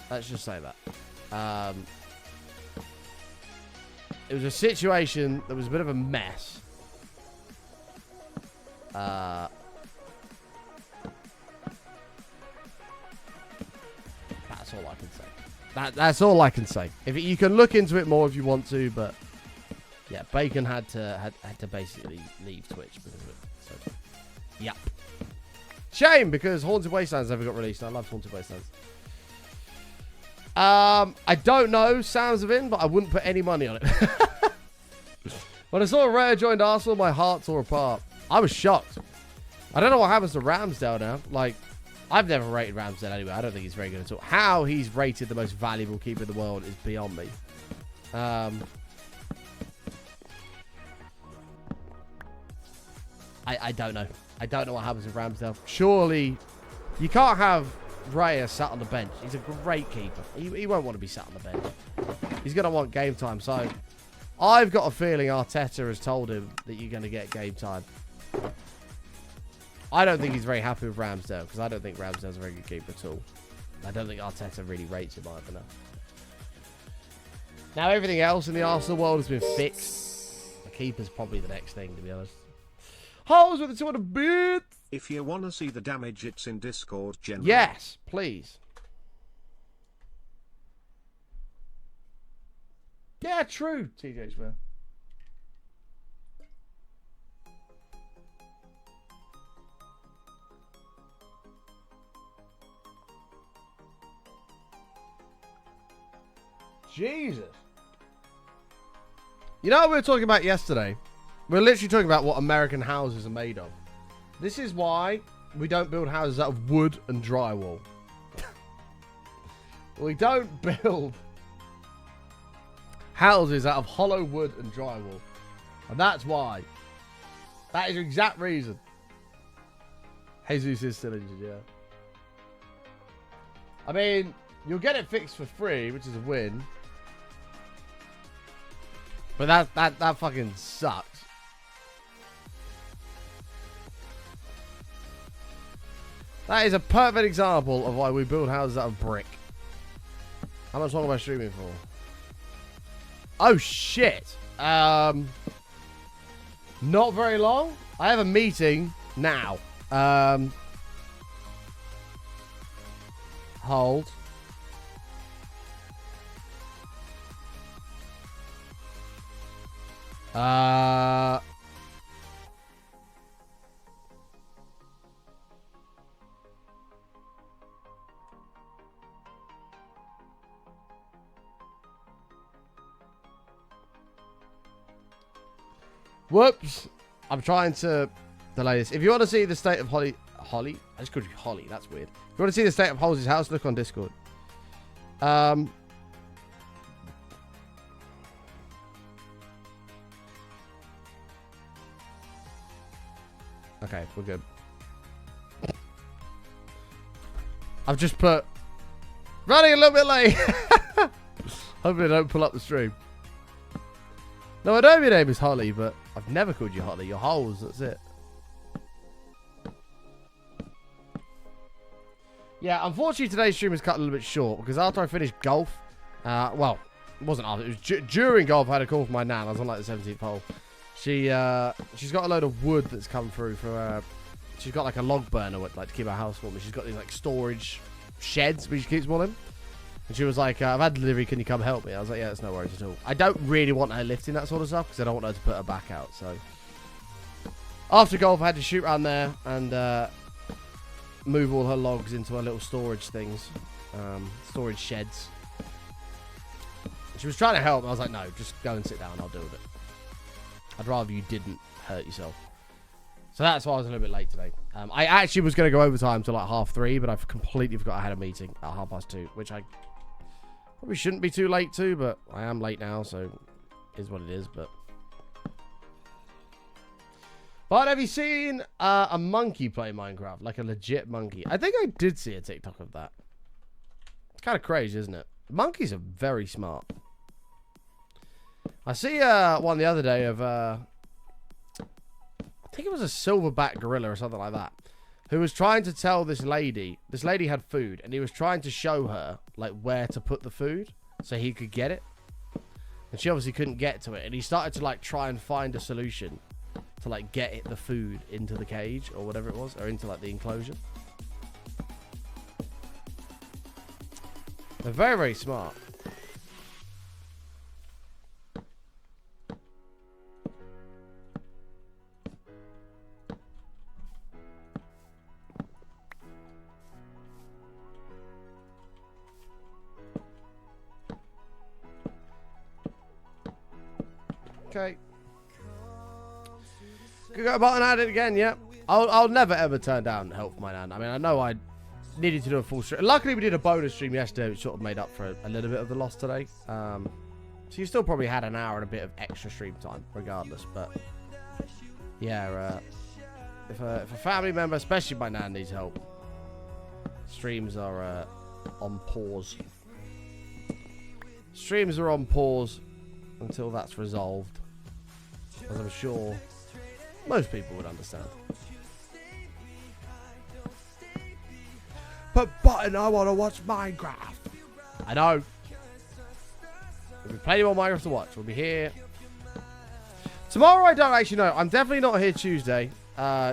Let's just say that. It was a situation that was a bit of a mess. That's all I can say. That's all I can say. If you can look into it more if you want to, but yeah, Bacon had to basically leave Twitch because of it. So, yep. Shame, because Haunted Wastelands never got released. And I love Haunted Wastelands. I don't know Sounds of In, but I wouldn't put any money on it. When I saw Raya joined Arsenal, my heart tore apart. I was shocked. I don't know what happens to Ramsdale now. Like, I've never rated Ramsdale anyway. I don't think he's very good at all. How he's rated the most valuable keeper in the world is beyond me. I don't know. I don't know what happens with Ramsdale. Surely, you can't have Raya sat on the bench. He's a great keeper. He won't want to be sat on the bench. He's going to want game time. So, I've got a feeling Arteta has told him that you're going to get game time. I don't think he's very happy with Ramsdale, because I don't think Ramsdale's a very good keeper at all. I don't think Arteta really rates him either now. Now, everything else in the Arsenal world has been fixed. The keeper's probably the next thing, to be honest. Holes with the 200 bits. If you want to see the damage, it's in Discord general. Yes, please. Yeah, true, TJ Smith. Jesus. You know what we were talking about yesterday? We were literally talking about what American houses are made of. This is why we don't build houses out of wood and drywall. We don't build houses out of hollow wood and drywall. And that's why. That is the exact reason. Jesus is still injured, yeah. I mean, you'll get it fixed for free, which is a win. But that fucking sucks. That is a perfect example of why we build houses out of brick. How much longer am I streaming for? Oh shit. Not very long. I have a meeting now. Hold. Whoops. I'm trying to delay this. If you want to see the state of Holly... I just called you Holly. That's weird. If you want to see the state of Halsey's house, look on Discord. Okay, we're good. I've just put... Running a little bit late. Hopefully I don't pull up the stream. No, I know your name is Holly, but I've never called you Holly. You're Holes, that's it. Yeah, unfortunately today's stream was cut a little bit short because after I finished golf, well, it wasn't after, it was during golf. I had a call from my nan. I was on like the 17th hole. She's got a load of wood that's come through for she's got like a log burner with, like, to keep her house warm. She's got these like storage sheds where she keeps them all in. And she was like, I've had delivery, can you come help me? I was like, yeah, that's no worries at all. I don't really want her lifting that sort of stuff because I don't want her to put her back out. So after golf, I had to shoot around there and move all her logs into her little storage things, storage sheds. She was trying to help. I was like, no, just go and sit down. I'll deal with it. I'd rather you didn't hurt yourself. So that's why I was a little bit late today. I actually was going to go overtime till like 3:30, but I completely forgot I had a meeting at 2:30, which I probably shouldn't be too late to, but I am late now, so it is what it is. But have you seen a monkey play Minecraft? Like a legit monkey. I think I did see a TikTok of that. It's kind of crazy, isn't it? Monkeys are very smart. I see one the other day of, I think it was a silverback gorilla or something like that, who was trying to tell this lady had food, and he was trying to show her, like, where to put the food so he could get it. And she obviously couldn't get to it, and he started to, like, try and find a solution to, like, get the food into the cage or whatever it was, or into, like, the enclosure. They're very, very smart. Okay. Could go button at it again, yeah. I'll never ever turn down help from my nan. I mean, I know I needed to do a full stream. Luckily, we did a bonus stream yesterday, which sort of made up for a little bit of the loss today. So you still probably had an hour and a bit of extra stream time, regardless. But yeah, if a family member, especially my nan, needs help, streams are on pause. Streams are on pause until that's resolved, as I'm sure most people would understand. But button, I want to watch Minecraft. I know. There'll be plenty more Minecraft to watch. We'll be here tomorrow. I don't actually know. I'm definitely not here Tuesday.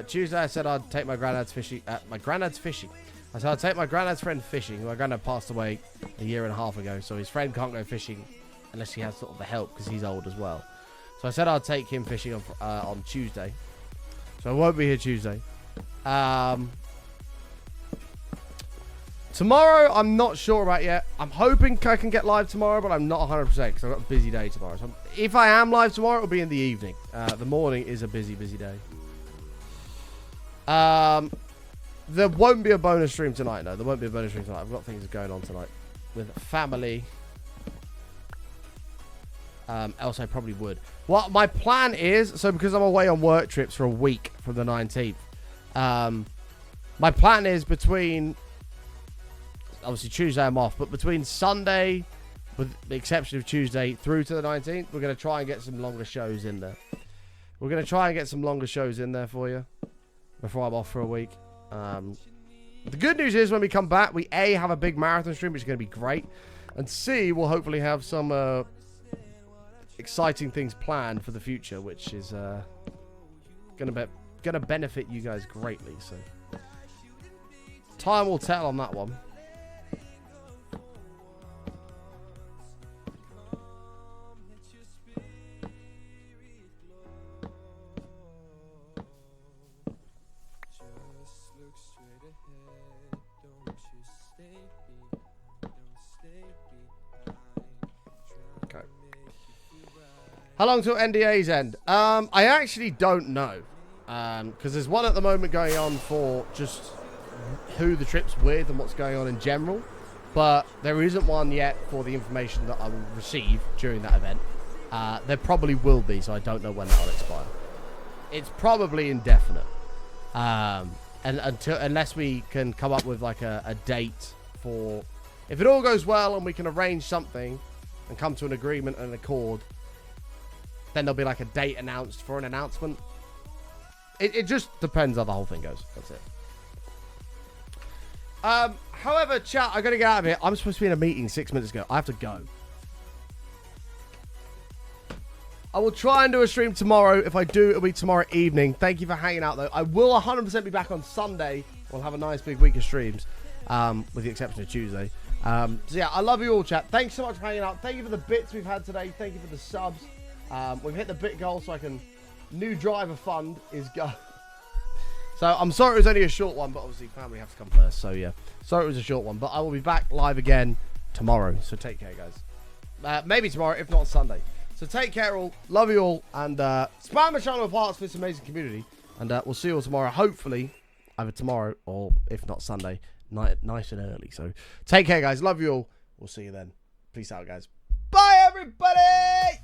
Tuesday I said I'd take my granddad's fishing. My granddad's fishing. I said I'd take my granddad's friend fishing. My granddad passed away a year and a half ago, so his friend can't go fishing unless he has sort of the help because he's old as well. So I said I'd take him fishing on Tuesday. So I won't be here Tuesday. Tomorrow, I'm not sure about yet. I'm hoping I can get live tomorrow, but I'm not 100% because I've got a busy day tomorrow. So if I am live tomorrow, it'll be in the evening. The morning is a busy, busy day. There won't be a bonus stream tonight, no. There won't be a bonus stream tonight. I've got things going on tonight with family. Else I probably would. What my plan is, so because I'm away on work trips for a week from the 19th, my plan is between, obviously Tuesday I'm off, but between Sunday, with the exception of Tuesday, through to the 19th, we're going to try and get some longer shows in there. We're going to try and get some longer shows in there for you before I'm off for a week. The good news is when we come back, we A, have a big marathon stream, which is going to be great, and C, we'll hopefully have some exciting things planned for the future, which is gonna benefit you guys greatly. So time will tell on that one. Okay. How long till NDAs end? I actually don't know. Because there's one at the moment going on for just who the trip's with and what's going on in general. But there isn't one yet for the information that I will receive during that event. There probably will be, so I don't know when that will expire. It's probably indefinite. And unless we can come up with like a date for... If it all goes well and we can arrange something and come to an agreement and an accord, then there'll be like a date announced for an announcement. It just depends how the whole thing goes. That's it. However, chat, I gotta get out of here. I'm supposed to be in a meeting 6 minutes ago. I have to go. I will try and do a stream tomorrow. If I do, it'll be tomorrow evening. Thank you for hanging out, though. I will 100% be back on Sunday. We'll have a nice big week of streams, with the exception of Tuesday. So, yeah, I love you all, chat. Thanks so much for hanging out. Thank you for the bits we've had today. Thank you for the subs. We've hit the bit goal, so I can... New driver fund is go. So I'm sorry it was only a short one, but obviously family have to come first. So yeah, sorry it was a short one, but I will be back live again tomorrow. So take care, guys. Maybe tomorrow, if not Sunday. So take care, all. Love you all, and spam my channel with hearts for this amazing community. And we'll see you all tomorrow. Hopefully, either tomorrow or if not Sunday, nice and early. So take care, guys. Love you all. We'll see you then. Peace out, guys. Bye, everybody.